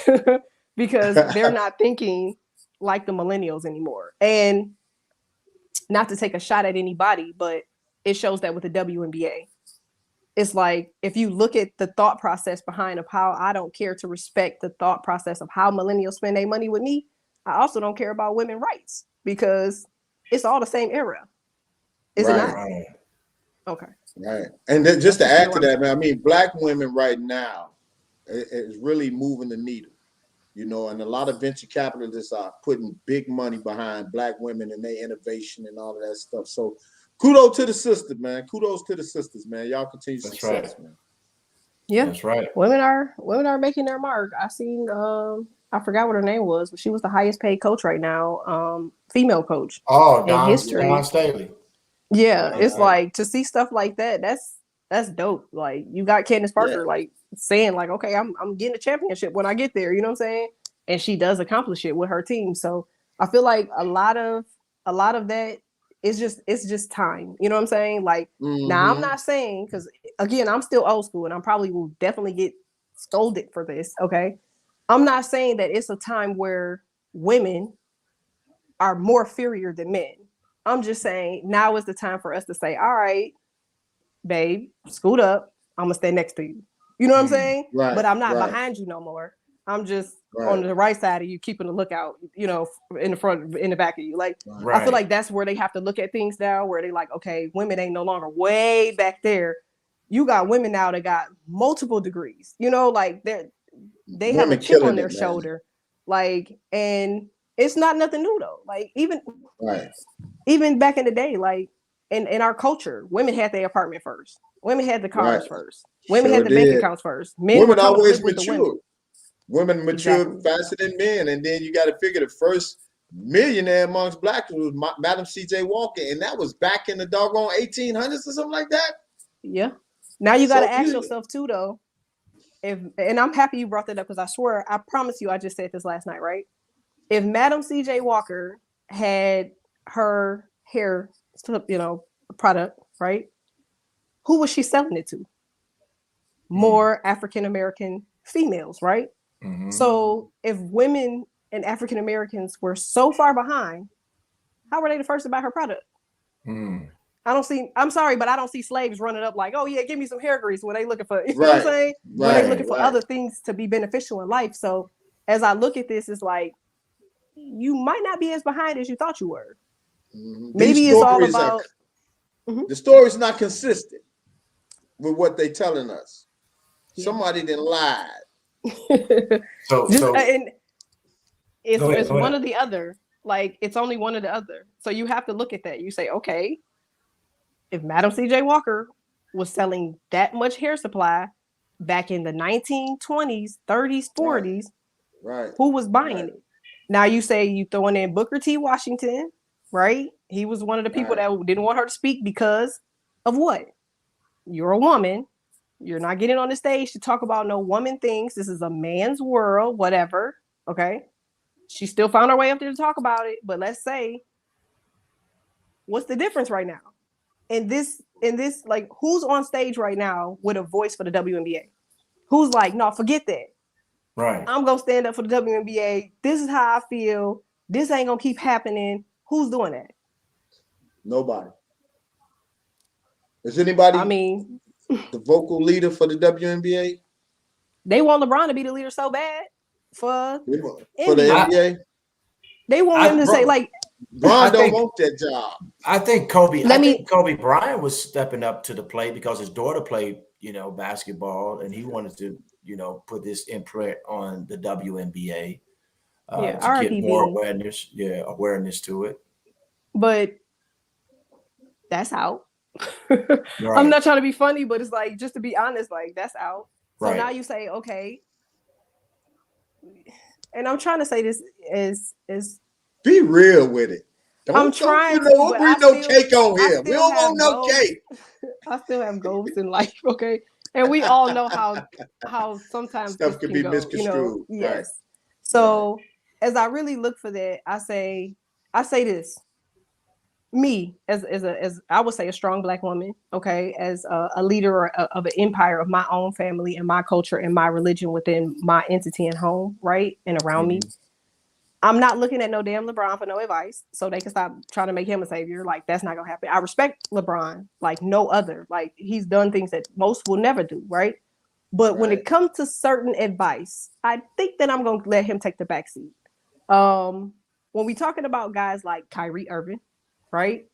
because they're not thinking like the millennials anymore. And not to take a shot at anybody, but it shows that with the WNBA. It's like, if you look at the thought process behind of how I don't care to respect the thought process of how millennials spend their money with me, I also don't care about women's rights because it's all the same era. Is it not? Right. Okay. Right. And then just to add to that, man, I mean, Black women right now is really moving the needle, and a lot of venture capitalists are putting big money behind Black women and their innovation and all of that stuff. So kudos to the sisters, man. Kudos to the sisters, man. Y'all continue success, man. Yeah, that's right. Women are making their mark. I seen I forgot what her name was, but she was the highest paid coach right now, female coach. In history. Dawn Staley. Yeah, it's like to see stuff like that. That's dope. Like you got Candace Parker, like saying like, okay, I'm getting a championship when I get there. You know what I'm saying? And she does accomplish it with her team. So I feel like a lot of that. It's just time. You know what I'm saying? Like now I'm not saying, because again, I'm still old school and I probably will definitely get scolded for this. Okay. I'm not saying that it's a time where women are more inferior than men. I'm just saying now is the time for us to say, all right, babe, scoot up. I'm gonna stay next to you. You know what I'm saying? Right, but I'm not behind you no more. I'm just on the right side of you, keeping a lookout, in the front, in the back of you. Like, I feel like that's where they have to look at things now, where they like, okay, women ain't no longer way back there. You got women now that got multiple degrees, like they have a chip on their shoulder. Like, and it's not nothing new though. Like even back in the day, like in our culture, women had their apartment first. Women had the cars first. Women had the bank accounts first. Women always matured. Women matured faster than men, and then you got to figure the first millionaire amongst Blacks was Madam C.J. Walker, and that was back in the doggone 1800s or something like that. Yeah. Now you got to ask yourself too, though. And I'm happy you brought that up because I promise you, I just said this last night, right? If Madam C.J. Walker had her hair, product, right? who was she selling it to? More African American females, right? Mm-hmm. So if women and African Americans were so far behind, how were they the first to buy her product? Mm. I'm sorry, but I don't see slaves running up like, oh yeah, give me some hair grease when they looking for, you know what I'm Right. saying? When Right. they looking for other things to be beneficial in life. So as I look at this, it's like, you might not be as behind as you thought you were. Mhm. Maybe These it's all stories about, the story's not consistent with what they telling us. Yeah. Somebody then lied. and it's Go ahead. one or the other. Like, it's only one or the other. So you have to look at that. You say, okay, if Madam C.J. Walker was selling that much hair supply back in the 1920s, 30s, 40s, Right. who was buying it? Now you say you throwing in Booker T. Washington, right? He was one of the people that didn't want her to speak because of what? You're a woman. You're not getting on the stage to talk about no woman things. This is a man's world, whatever. Okay. She still found her way up there to talk about it. But let's say, what's the difference right now? In this, like, who's on stage right now with a voice for the WNBA? Who's like, no, forget that. Right. I'm gonna stand up for the WNBA. This is how I feel. This ain't gonna keep happening. Who's doing that? Nobody. Is anybody? I mean, the vocal leader for the WNBA? They want LeBron to be the leader so bad for the NBA. NBA. They want him to say, like, Bron don't want that job. I think Kobe Bryant was stepping up to the plate because his daughter played, basketball, and he wanted to, put this imprint on the WNBA to get more awareness to it. But that's out. Right. I'm not trying to be funny, but it's like, just to be honest, like, that's out. So right. Now you say, okay, and I'm trying to say this is be real with it. I'm trying to. Don't bring no cake on here. We don't want no cake. I still have goals in life, okay? And we all know how sometimes stuff can be misconstrued. Yes. Right. So as I really look for that, I say this. Me as I would say a strong Black woman, okay, as a leader of an empire of my own family and my culture and my religion within my entity and home, right, and around me. I'm not looking at no damn LeBron for no advice, so they can stop trying to make him a savior. Like, that's not gonna happen. I respect LeBron like no other. Like, he's done things that most will never do, right? But when it comes to certain advice, I think that I'm gonna let him take the backseat. When we talking about guys like Kyrie Irving, right?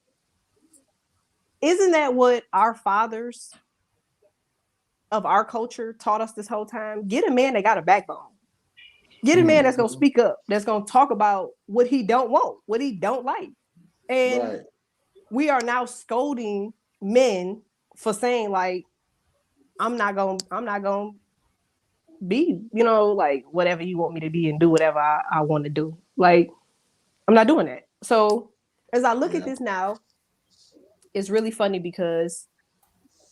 Isn't that what our fathers of our culture taught us this whole time? Get a man that got a backbone. Get a man that's going to speak up, that's going to talk about what he don't want, what he don't like. And we are now scolding men for saying, like, I'm not going to be, like, whatever you want me to be and do whatever I want to do. Like, I'm not doing that. So as I look at this now, it's really funny because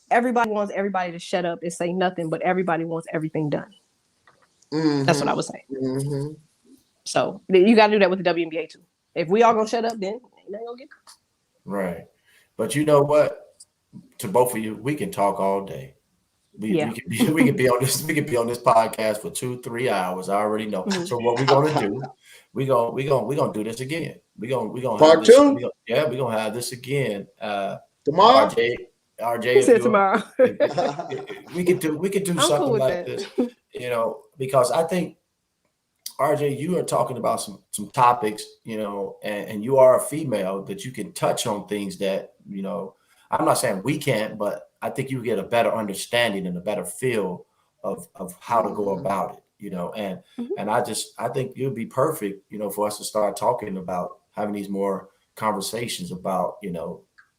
everybody wants everybody to shut up and say nothing, but everybody wants everything done. That's what I would say. So you got to do that with the WNBA too. If we all gonna shut up, then ain't nothing gonna get done. Right. But you know what? To both of you, we can talk all day. We can be on this podcast for 2-3 hours. I already know. So what we're gonna do? We're gonna do this again. We're gonna part two. We're gonna have this again. Tomorrow. RJ, said tomorrow. we could do I'm something cool like this. Because I think, RJ, you are talking about some topics, and you are a female that you can touch on things that, I'm not saying we can't, but I think you get a better understanding and a better feel of how to go about it, and I think you'd be perfect, for us to start talking about having these more conversations about,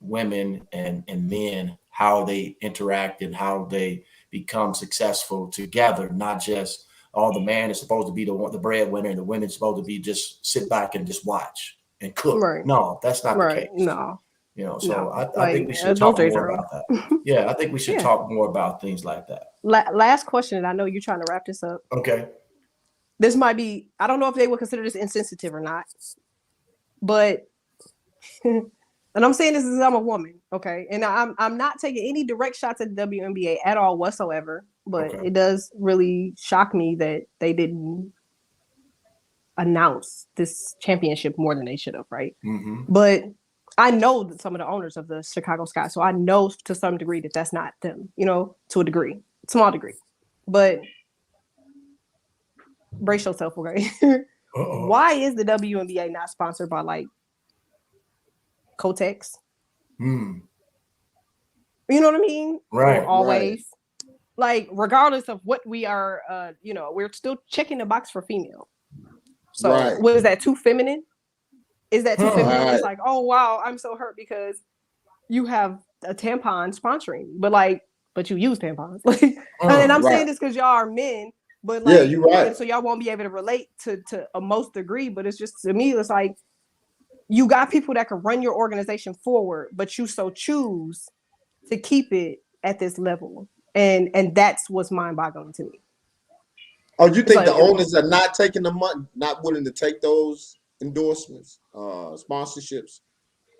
women and men, how they interact and how they become successful together, not just, the man is supposed to be the breadwinner and the women's supposed to be just sit back and just watch and cook. Right. No, that's not the case. No. I think we should talk more about that. Yeah, I think we should talk more about things like that. Last question, and I know you're trying to wrap this up. Okay. This might be, I don't know if they would consider this insensitive or not, but And I'm saying this as I'm a woman, okay? And I'm not taking any direct shots at the WNBA at all whatsoever, but Okay. it does really shock me that they didn't announce this championship more than they should have, right? Mm-hmm. But I know that some of the owners of the Chicago Sky, so I know to some degree that that's not them, you know, to a degree, small degree. But brace yourself, okay? Why is the WNBA not sponsored by like Kotex? Mm. You know what I mean? Right. Or always. Like, regardless of what we are, you know, we're still checking the box for female. So was that too feminine? Is that too feminine? It's like, oh wow, I'm so hurt because you have a tampon sponsoring, but you use tampons. Like, and I'm saying this because y'all are men, but like, you're right. And so y'all won't be able to relate to a most degree. But it's just, to me, it's like you got people that can run your organization forward, but you so choose to keep it at this level, and that's what's mind-boggling to me. Oh, you think the owners are not taking the money, not willing to take those endorsements, sponsorships?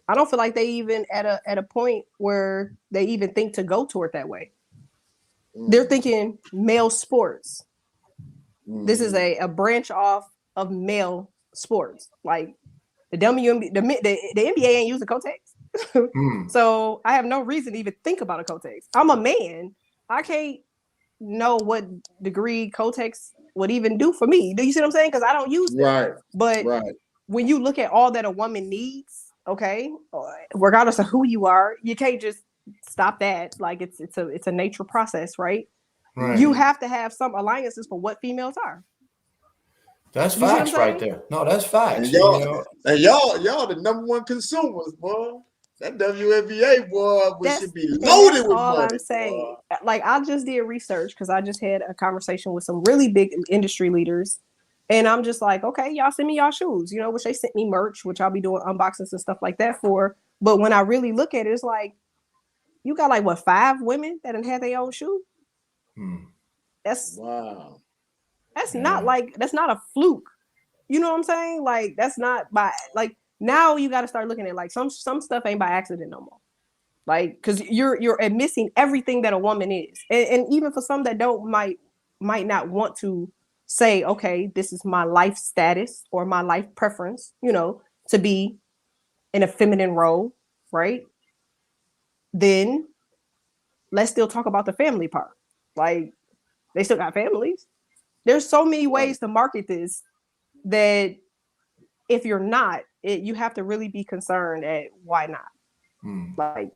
I don't feel like they even at a point where they even think to go toward that way. They're thinking male sports. This is a branch off of male sports. Like the WNBA, the NBA ain't using Kotex. So I have no reason to even think about a Kotex. I'm a man. I can't know what degree Kotex would even do for me. Do you see what I'm saying? Because I don't use them. Right. But when you look at all that a woman needs, okay, regardless of who you are, you can't just stop that. Like it's a nature process, right? You have to have some alliances for what females are. That's facts right there. No, that's facts. And y'all the number one consumers, boy. That WNBA, boy, we should be loaded with all money. I'm saying. Boy. Like, I just did research because I just had a conversation with some really big industry leaders. And I'm just like, okay, y'all send me y'all shoes, you know, which they sent me merch, which I'll be doing unboxings and stuff like that for. But when I really look at it, it's like, you got like, what, 5 women that had their own shoe? That's wow. That's not a fluke. You know what I'm saying? Like, that's not by, like, now you got to start looking at like some stuff ain't by accident no more. Like, because you're missing everything that a woman is. And even for some that might not want to say, okay, this is my life status or my life preference, you know, to be in a feminine role, right? Then let's still talk about the family part. Like, they still got families. There's so many ways to market this that if you're not, you have to really be concerned at why not. Like,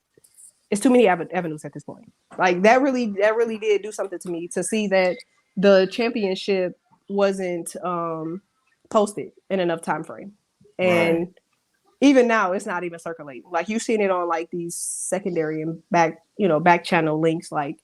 it's too many avenues at this point. Like, that really did do something to me to see that the championship wasn't posted in enough time frame. And even now it's not even circulating. Like, you've seen it on like these secondary and back channel links, like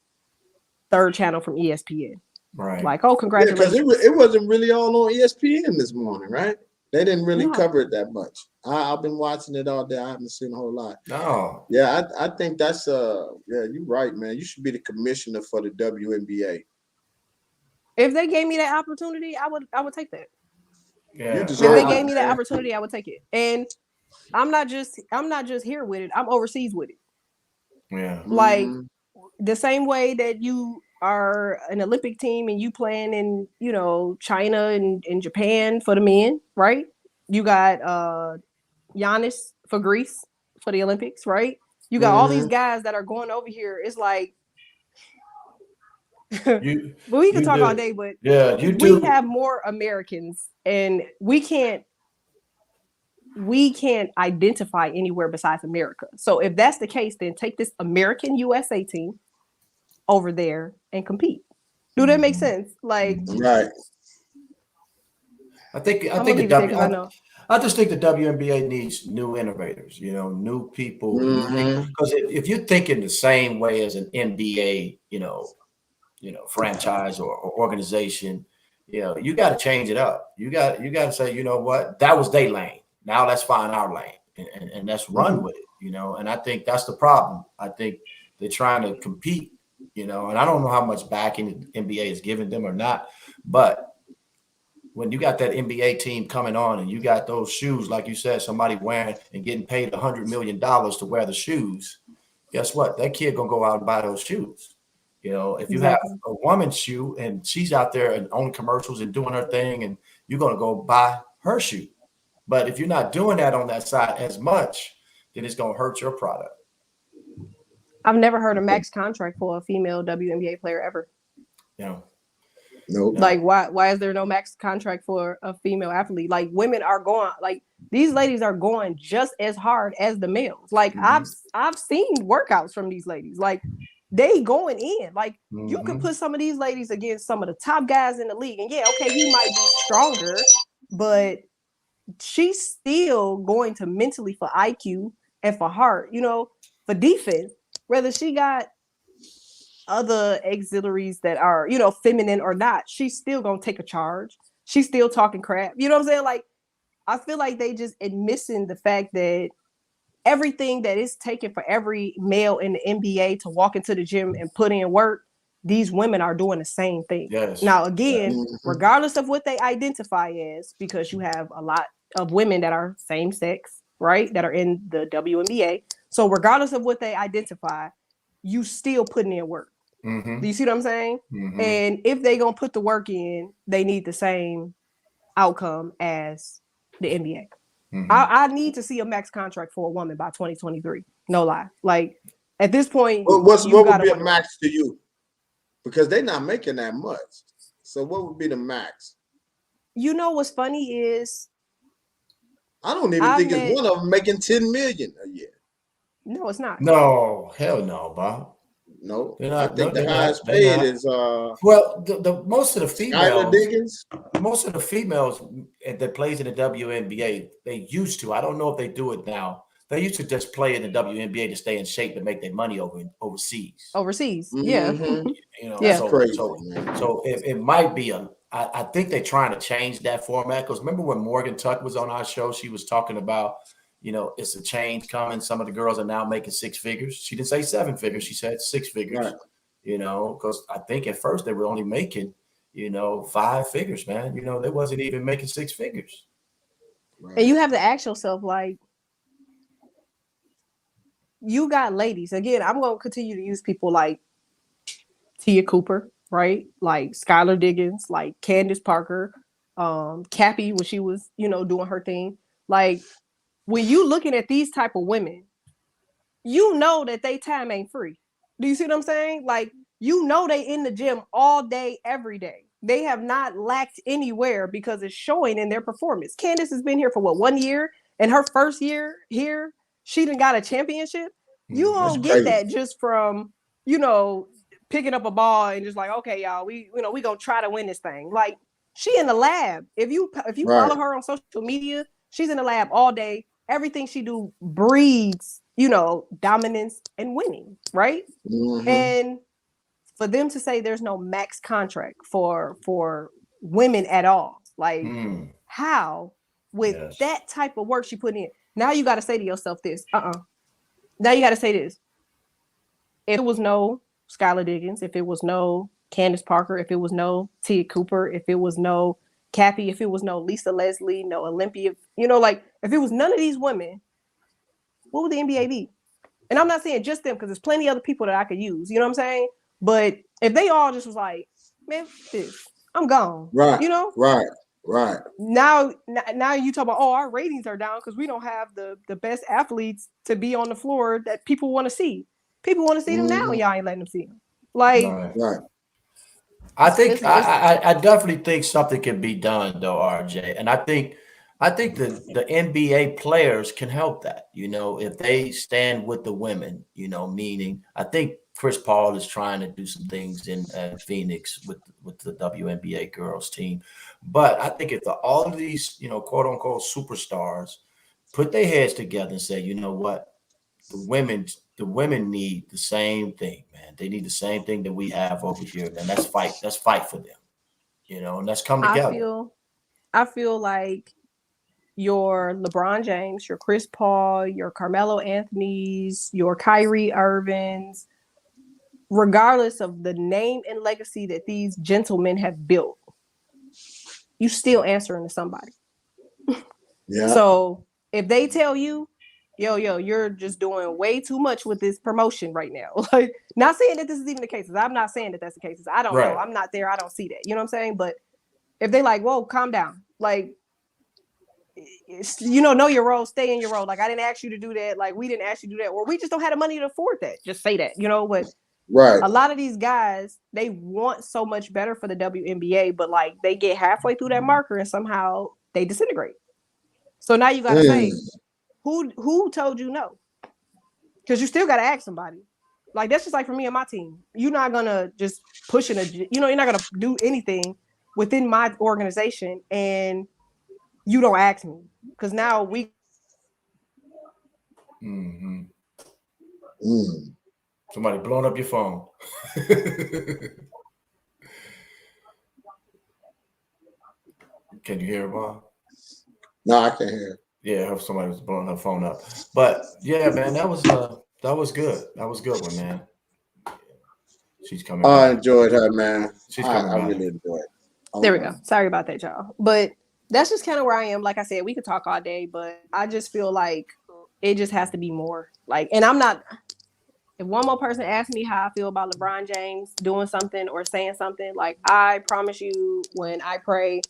third channel from ESPN. Right. Like, oh, congratulations. Yeah, because it wasn't really all on ESPN this morning, right? They didn't really cover it that much. I've been watching it all day. I haven't seen a whole lot. No. Yeah, I think that's you're right, man. You should be the commissioner for the WNBA. If they gave me that opportunity, I would take that. Yeah. If they gave me that opportunity, I would take it. And I'm not just here with it. I'm overseas with it. Yeah. Like the same way that you are an Olympic team and you playing in, you know, China and Japan for the men, right? You got Giannis for Greece for the Olympics, right? You got all these guys that are going over here. It's like, but we can talk all day, but we have more Americans and we can't identify anywhere besides America. So if that's the case, then take this American USA team over there and compete. Do that make sense? Like, right. I just think the WNBA needs new innovators, you know, new people. Because if you're thinking the same way as an NBA, you know, franchise or organization, you know, you got to change it up. You got to say, you know what, that was their lane. Now let's find our lane and let's run with it, you know. And I think that's the problem. I think they're trying to compete, you know, and I don't know how much backing the NBA is giving them or not, but when you got that NBA team coming on and you got those shoes, like you said, somebody wearing and getting paid $100 million to wear the shoes, guess what? That kid gonna go out and buy those shoes. You know, if you have Exactly. a woman's shoe and she's out there and on commercials and doing her thing, and you're gonna go buy her shoe. But if you're not doing that on that side as much, then it's gonna hurt your product. I've never heard a max contract for a female WNBA player ever. You know, Nope. Like, why is there no max contract for a female athlete? Like, women are going, like, these ladies are going just as hard as the males. Like, I've seen workouts from these ladies. Like, they going in. Like, you can put some of these ladies against some of the top guys in the league, and yeah, okay, he might be stronger, but she's still going to mentally for IQ and for heart, you know, for defense, whether she got other auxiliaries that are, you know, feminine or not, she's still gonna take a charge. She's still talking crap. You know what I'm saying? Like, I feel like they just missing the fact that everything that is taken for every male in the NBA to walk into the gym and put in work, these women are doing the same thing. Yes. Now, again, regardless of what they identify as, because you have a lot of women that are same sex, right, that are in the WNBA. So regardless of what they identify, you still putting in work. Do you see what I'm saying? And if they gonna put the work in, they need the same outcome as the NBA. I need to see a max contract for a woman by 2023. No lie. Like, at this point, what would be a wonder. max to you? Because they're not making that much. So what would be the max? You know what's funny is I don't even think it's one of them making 10 million a year. No, it's not. No, hell no, Bob. No, I think the highest paid is well, the most of the females, Diggins. Most of the females that plays in the WNBA, they used to. I don't know if they do it now. They used to just play in the WNBA to stay in shape and make their money overseas. Yeah. You know, yeah. so, Crazy, so it might be I think they're trying to change that format, because remember when Morgan Tuck was on our show, she was talking about, you know, it's a change coming. Some of the girls are now making six figures. She didn't say seven figures. She said six figures, right. You know, because I think at first they were only making, you know, 5 figures, man. You know, they wasn't even making 6 figures. Right. And you have to ask yourself, like, you got ladies. Again, I'm going to continue to use people like Tia Cooper, right? Like Skylar Diggins, like Candace Parker, Cappy when she was, you know, doing her thing. Like, when you looking at these type of women, you know that they time ain't free. Do you see what I'm saying? Like, you know they in the gym all day, every day. They have not lacked anywhere because it's showing in their performance. Candace has been here for what, 1 year? And her first year here, she done got a championship. You don't get that just from, you know, picking up a ball and just like, okay, y'all, we gonna try to win this thing. Like, she in the lab. If you follow her on social media, she's in the lab all day. Everything she do breeds, you know, dominance and winning, right? And for them to say there's no max contract for women at all, like, how with that type of work she put in? Now you got to say to yourself this. Now you got to say this. If it was no Skylar Diggins, if it was no Candace Parker, if it was no Tia Cooper, if it was no Cappy, if it was no Lisa Leslie, no Olympia, you know, like, if it was none of these women, what would the NBA be? And I'm not saying just them, because there's plenty of other people that I could use, you know what I'm saying? But if they all just was like, man, I'm gone. Right. You know? Right. Now you talk about, oh, our ratings are down because we don't have the best athletes to be on the floor that people want to see. People want to see them now, and y'all ain't letting them see them. Like, right. I think I definitely think something can be done though, RJ. And I think the NBA players can help that, you know, if they stand with the women, you know, meaning I think Chris Paul is trying to do some things in Phoenix with the WNBA girls team. But I think if all of these, you know, quote unquote superstars put their heads together and say, you know what, the women need the same thing, man. They need the same thing that we have over here, and let's fight for them, you know, and let's come together. I feel like your LeBron James, your Chris Paul, your Carmelo Anthony's, your Kyrie Irvings, regardless of the name and legacy that these gentlemen have built, you still answering to somebody. Yeah. So if they tell you, yo, you're just doing way too much with this promotion right now. Like, not saying that this is even the case. I'm not saying that that's the case. I don't know. I'm not there. I don't see that. You know what I'm saying? But if they like, whoa, calm down. Like, know your role, stay in your role. Like, I didn't ask you to do that. Like, we didn't ask you to do that. Or we just don't have the money to afford that. Just say that, but Right. a lot of these guys, they want so much better for the WNBA, but like they get halfway through that marker and somehow they disintegrate. So now you got to say, who told you no? Because you still got to ask somebody. Like, that's just like for me and my team. You're not going to just push you're not going to do anything within my organization and you don't ask me. Because now we. Mm-hmm. Somebody blowing up your phone. Can you hear it, Bob? No, I can't hear. Yeah, somebody was blowing her phone up. But yeah, man, that was good. That was a good one, man. She's coming back. I enjoyed her, man. She's coming back. I really enjoyed it. There we go. Sorry about that, y'all. But that's just kind of where I am. Like I said, we could talk all day, but I just feel like it just has to be more. Like, and I'm not. If one more person asks me how I feel about LeBron James doing something or saying something, like, I promise you, when I pray,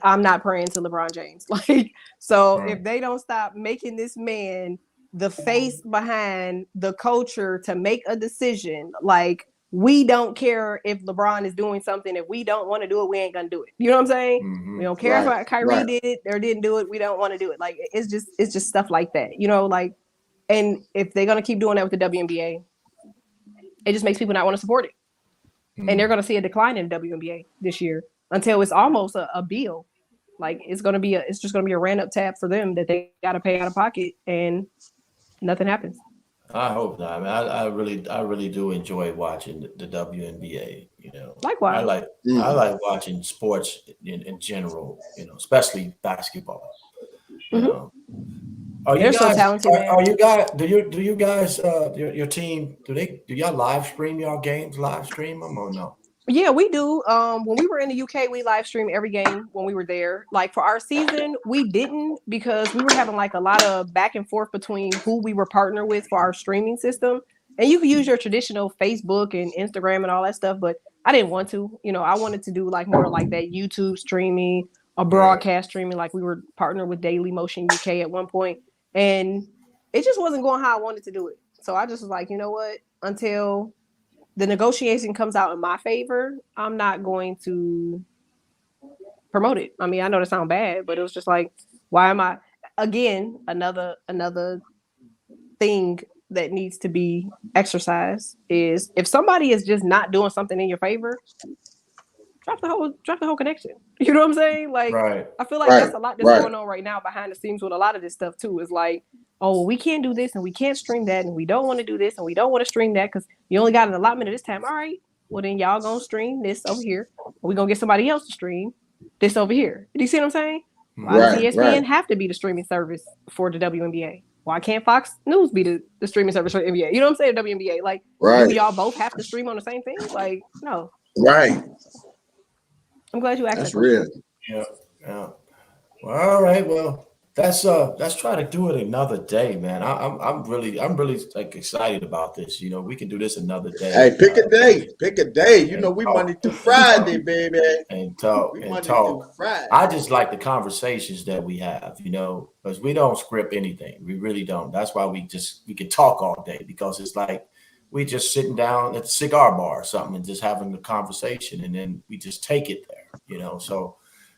I'm not praying to LeBron James. Like, so if they don't stop making this man the face behind the culture to make a decision, like, we don't care if LeBron is doing something. If we don't want to do it, we ain't gonna do it. You know what I'm saying? Mm-hmm. We don't care if Kyrie did it or didn't do it. We don't want to do it. Like, it's just stuff like that. Like, and if they're gonna keep doing that with the WNBA, it just makes people not want to support it. Mm-hmm. And they're gonna see a decline in the WNBA this year until it's almost a bill. Like, it's just gonna be a ran up tab for them that they gotta pay out of pocket, and nothing happens. I hope not. I mean, I really do enjoy watching the WNBA. Likewise, I like watching sports in general. Especially basketball. Mm-hmm. They're so talented, man. Are you guys? Do you guys? Your team? Do y'all live stream y'all games? Live stream them or no? Yeah, we do. When we were in the UK, we live streamed every game when we were there. Like, for our season, we didn't, because we were having like a lot of back and forth between who we were partnered with for our streaming system. And you can use your traditional Facebook and Instagram and all that stuff, but I didn't want to. I wanted to do like more like that YouTube streaming, a broadcast streaming. Like, we were partnered with Daily Motion UK at one point, and it just wasn't going how I wanted to do it. So I just was like, you know what? Until the negotiation comes out in my favor, I'm not going to promote it. I mean, I know that sounds bad, but it was just like, why am I, again, another thing that needs to be exercised is, if somebody is just not doing something in your favor, drop the whole connection. You know what I'm saying? Like, I feel like that's a lot that's going on right now behind the scenes with a lot of this stuff too. Is like, oh, well, we can't do this and we can't stream that, and we don't want to do this and we don't want to stream that because you only got an allotment of this time. All right, well, then y'all gonna stream this over here. We're gonna get somebody else to stream this over here. Do you see what I'm saying? Why does ESPN have to be the streaming service for the WNBA? Why can't Fox News be the streaming service for the NBA? You know what I'm saying? The WNBA. Like, do y'all both have to stream on the same thing? Like, no. Right. I'm glad you asked. That's real. Yeah. Well, all right. Well, let's try to do it another day, man. I'm really like excited about this. We can do this another day. Hey, pick a day. Pick a day. We Monday through Friday, baby. And talk. I just like the conversations that we have, because we don't script anything. We really don't. That's why we can talk all day, because it's like we just sitting down at the cigar bar or something and just having the conversation, and then we just take it there, So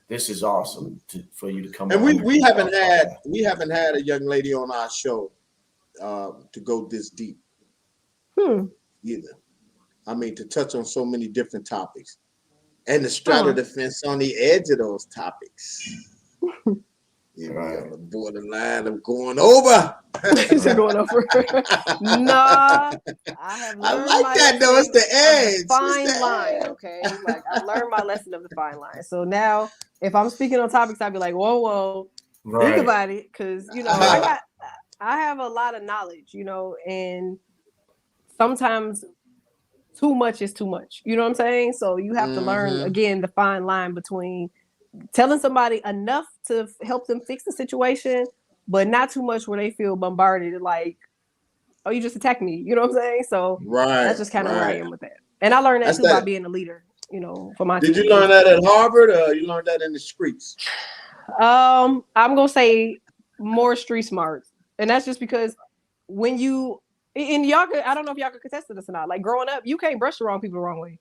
this is awesome for you to come. And we haven't had a young lady on our show to go this deep either. I mean, to touch on so many different topics and to straddle the fence on the edge of those topics. On the borderline of going over. Going over. Nah, I like that though. It's the edge. Fine line, okay. Like, I've learned my lesson of the fine line. So now, if I'm speaking on topics, I'd be like, whoa, think about it, because I have a lot of knowledge, and sometimes too much is too much. You know what I'm saying? So you have to learn again the fine line between telling somebody enough to help them fix the situation, but not too much where they feel bombarded, like, oh, you just attacked me. You know what I'm saying? So that's just kind of where I am with that. And I learned that too by being a leader, you know, for my Did team. you learn that at Harvard or you learned that in the streets? I'm gonna say more street smarts. And that's just because when you and y'all could, I don't know if y'all could contest to this or not. Like growing up, you can't brush the wrong people the wrong way.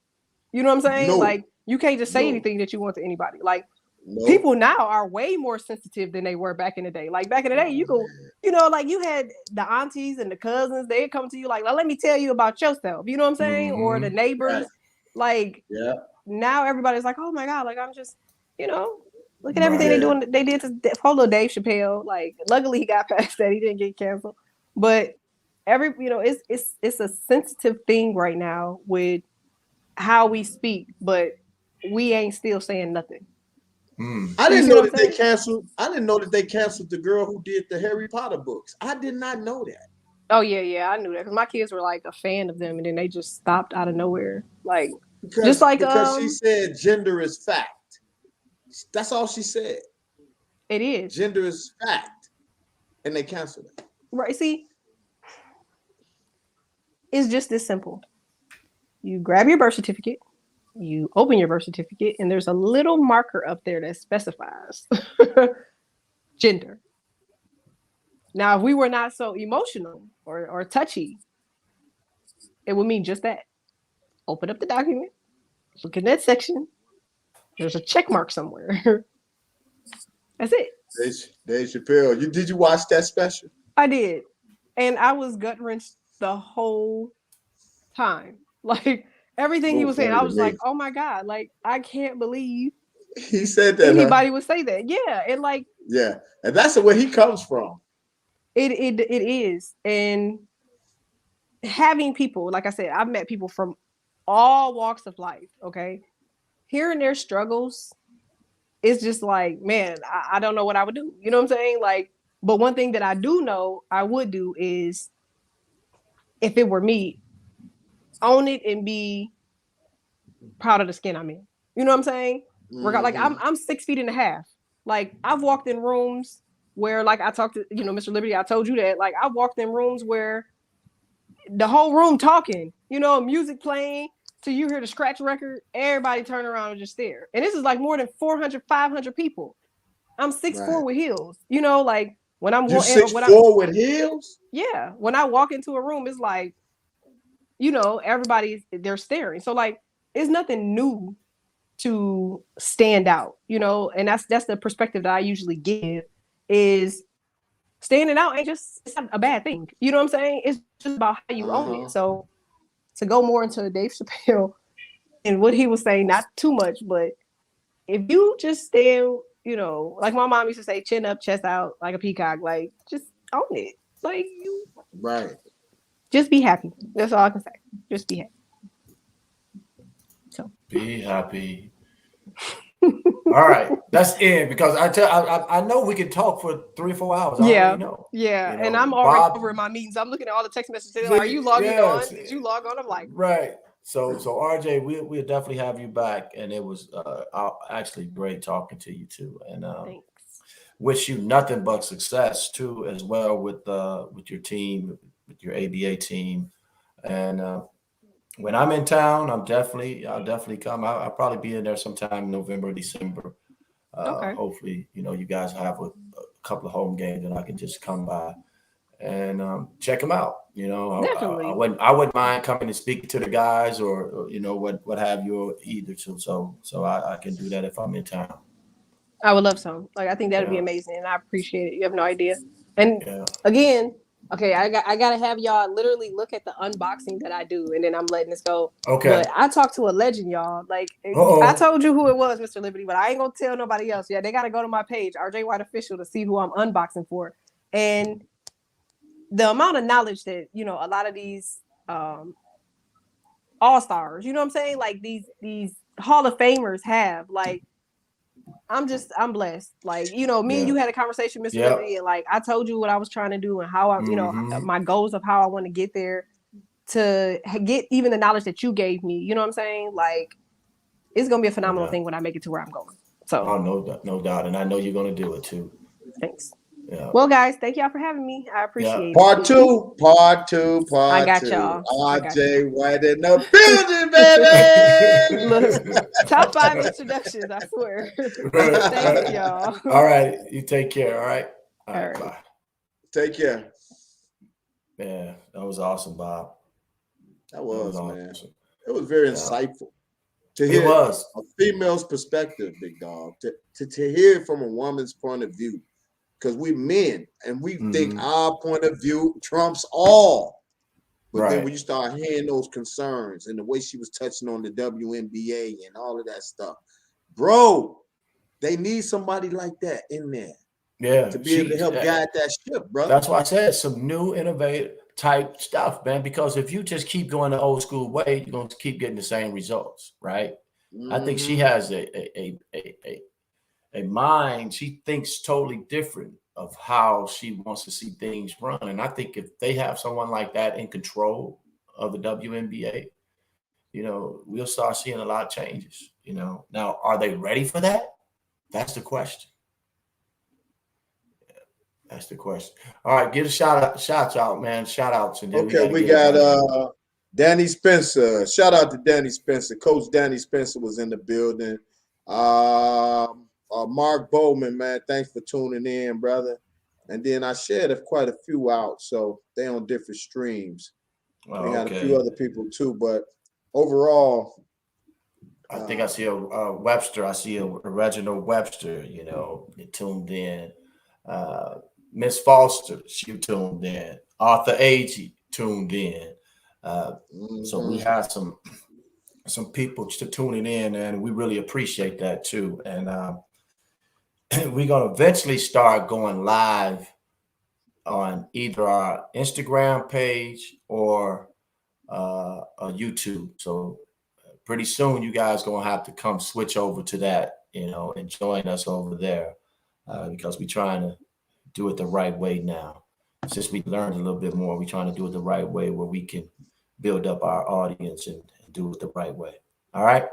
You know what I'm saying? No. Like you can't just say anything that you want to anybody. Like No. people now are way more sensitive than they were back in the day. Like back in the day, you go, you know, like you had the aunties and the cousins, they'd come to you like, let me tell you about yourself. You know what I'm saying? Or the neighbors. Right. Like now everybody's like, oh my God, like I'm just, you know, look at everything they doing. They did to poor little Dave Chappelle. Like luckily he got past that. He didn't get canceled. But you know, it's a sensitive thing right now with how we speak, but we ain't still saying nothing. I didn't know that they canceled. I didn't know that they canceled the girl who did the Harry Potter books. I did not know that. Oh yeah, I knew that because my kids were like a fan of them, and then they just stopped out of nowhere. Like because she said gender is fact. That's all she said. It is. Gender is fact, and they canceled it. Right? See, it's just this simple. You grab your birth certificate. You open your birth certificate, and there's a little marker up there that specifies gender. Now, if we were not so emotional or touchy, it would mean just that. Open up the document, look in that section. There's a check mark somewhere. That's it. Dave Chappelle. Did you watch that special? I did. And I was gut wrenched the whole time. Like, everything he was saying, I was like, oh my God, like I can't believe he said that anybody would say that. Yeah. And like and that's the way he comes from. It is. And having people, like I said, I've met people from all walks of life. Okay. Hearing their struggles is just like, man, I don't know what I would do. You know what I'm saying? Like, but one thing that I do know I would do is if it were me, own it and be proud of the skin I'm in. You know what I'm saying? Like I'm 6'1.5". Like I've walked in rooms where, like I talked to, you know, Mr. Liberty, I told you that. Like I walked in rooms where the whole room talking, you know, music playing, till you hear the scratch record, everybody turn around and just stare. And this is like more than 400, 500 people. I'm 6'4" with heels. You know, like when I'm 6'4" with heels? Yeah. When I walk into a room, it's like, you know, they're staring. So like it's nothing new to stand out, you know, and that's the perspective that I usually give is standing out ain't just, it's not a bad thing. You know what I'm saying? It's just about how you own it. So to go more into Dave Chappelle and what he was saying, not too much, but if you just stand, you know, like my mom used to say, chin up, chest out, like a peacock, like just own it. Like you just be happy. That's all I can say. Just be happy. So be happy. All right, that's it. Because I know we can talk for 3 or 4 hours. Yeah, you know, and I'm already over in my meetings. I'm looking at all the text messages. Like, are you logging on? Did you log on? I'm like, right. So RJ, we'll definitely have you back, and it was actually great talking to you too. And thanks. Wish you nothing but success too, as well with your team, with your ABA team, and. When I'm in town, I'll definitely come. I'll probably be in there sometime in November, December. Hopefully, you know, you guys have a couple of home games and I can just come by and check them out. You know, definitely. I wouldn't mind coming and speaking to the guys or you know, what have you either. So I can do that if I'm in town. I would love some. Like, I think that'd be amazing. And I appreciate it. You have no idea. And again, okay, I gotta have y'all literally look at the unboxing that I do, and then I'm letting this go. Okay. But I talked to a legend, y'all. Like I told you who it was, Mr. Liberty, but I ain't gonna tell nobody else. Yeah, they gotta go to my page, RJ White Official, to see who I'm unboxing for. And the amount of knowledge that, you know, a lot of these all-stars, you know what I'm saying? Like these Hall of Famers have, like, I'm blessed. Like, you know, me and you had a conversation, Mr. Liberty, and like I told you what I was trying to do and how I, you know, my goals of how I want to get there, to get even the knowledge that you gave me. You know what I'm saying? Like, it's gonna be a phenomenal thing when I make it to where I'm going. So, no doubt, and I know you're going to do it too. thanks. Yeah. Well, guys, thank y'all for having me. I appreciate it. Part two. I got two. y'all. RJ White in the building, baby. Look, top 5 introductions, I swear. Thanks, y'all. All right. You take care. All right. All right. Bye. Take care. Yeah, that was awesome, Bob. That was man. Awesome. It was very insightful to hear a female's perspective, big dog. To hear it from a woman's point of view, because we men and we think our point of view trumps all. But then when you start hearing those concerns and the way she was touching on the WNBA and all of that stuff, bro, they need somebody like that in there. Yeah, to be able to help guide that ship, bro. That's why I said some new innovative type stuff, man. Because if you just keep going the old school way, you're going to keep getting the same results, right? I think she has a mind. She thinks totally different of how she wants to see things run. And I think if they have someone like that in control of the WNBA, you know, we'll start seeing a lot of changes. You know, now are they ready for that? That's the question. That's the question. All right, get a shouts out, man. Shout outs. And then we got Danny Spencer. Shout out to Danny Spencer. Coach Danny Spencer was in the building. Mark Bowman, man, thanks for tuning in, brother. And then I shared quite a few out, so they on different streams. We got a few other people too, but overall, I think I see a Webster. I see a Reginald Webster. You know, tuned in. Miss Foster, she tuned in. Arthur Agee tuned in. So we have some people tuning in, and we really appreciate that too. And we're gonna eventually start going live on either our Instagram page or YouTube. So pretty soon, you guys gonna have to come switch over to that, you know, and join us over there because we're trying to do it the right way now. Since we learned a little bit more, we're trying to do it the right way where we can build up our audience and do it the right way. All right?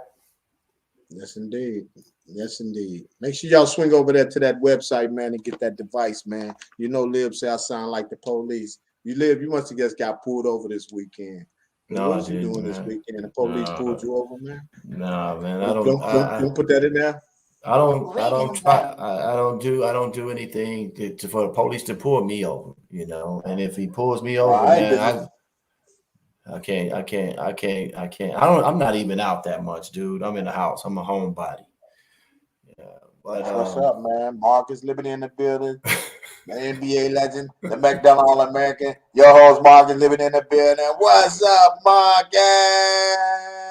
Yes, indeed. Yes, indeed. Make sure y'all swing over there to that website, man, and get that device, man. You know, Lib say I sound like the police. You must have just got pulled over this weekend. No, what was you doing this weekend? The police pulled you over, man? No, man. Don't put that in there. I don't do anything for the police to pull me over, you know. And if he pulls me over, man, I can't. I'm not even out that much, dude. I'm in the house. I'm a homebody. Yeah, but what's up, man? Marcus Liberty in the building. The NBA legend, the McDonald All-American. Your host Marcus Liberty in the building. What's up, Marcus?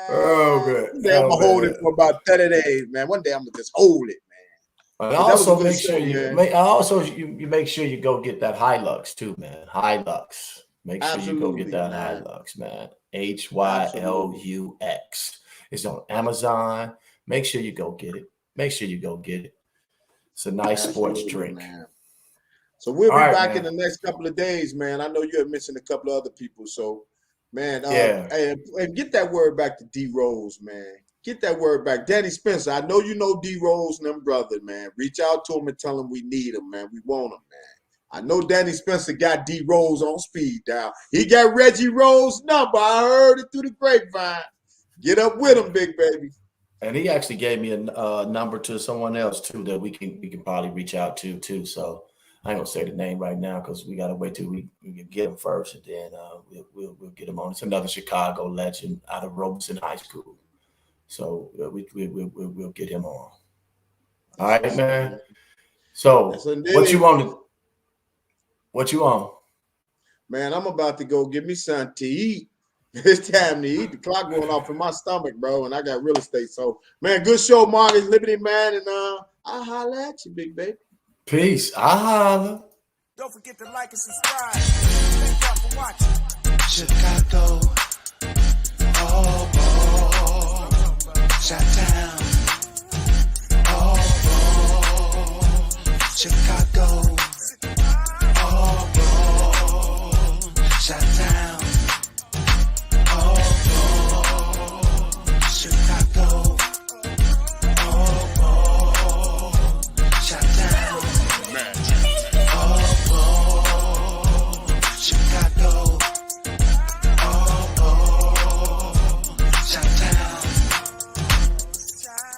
Oh, man. One day I'm gonna hold it for about 30 days, man. One day I'm gonna just hold it, man. But also make sure you make sure you go get that Hilux too, man. Hilux. Make sure you go get that Hilux, man. HYLUX. It's on Amazon. Make sure you go get it. It's a nice sports drink. Man. So we'll be back in the next couple of days, man. I know you have mentioned a couple of other people, so man, and get that word back to D Rose, man. Get that word back. Danny Spencer, I know you know D Rose and them brother, man. Reach out to him and tell him we need him, man. We want him, man. I know Danny Spencer got D Rose on speed dial. He got Reggie Rose's number. I heard it through the grapevine. Get up with him, big baby. And he actually gave me a number to someone else too that we can probably reach out to too. So I ain't gonna say the name right now because we gotta wait till we can get him first, and then we'll get him on. It's another Chicago legend out of Robeson High School. So we'll get him on. All right, man. So what you want? Man, I'm about to go get me something to eat. It's time to eat. The clock going off in my stomach, bro, and I got real estate. So, man, good show, Marcus Liberty, man, and I'll holler at you, big baby. Peace. I holla. Don't forget to like and subscribe. Thank y'all for watching. Chicago.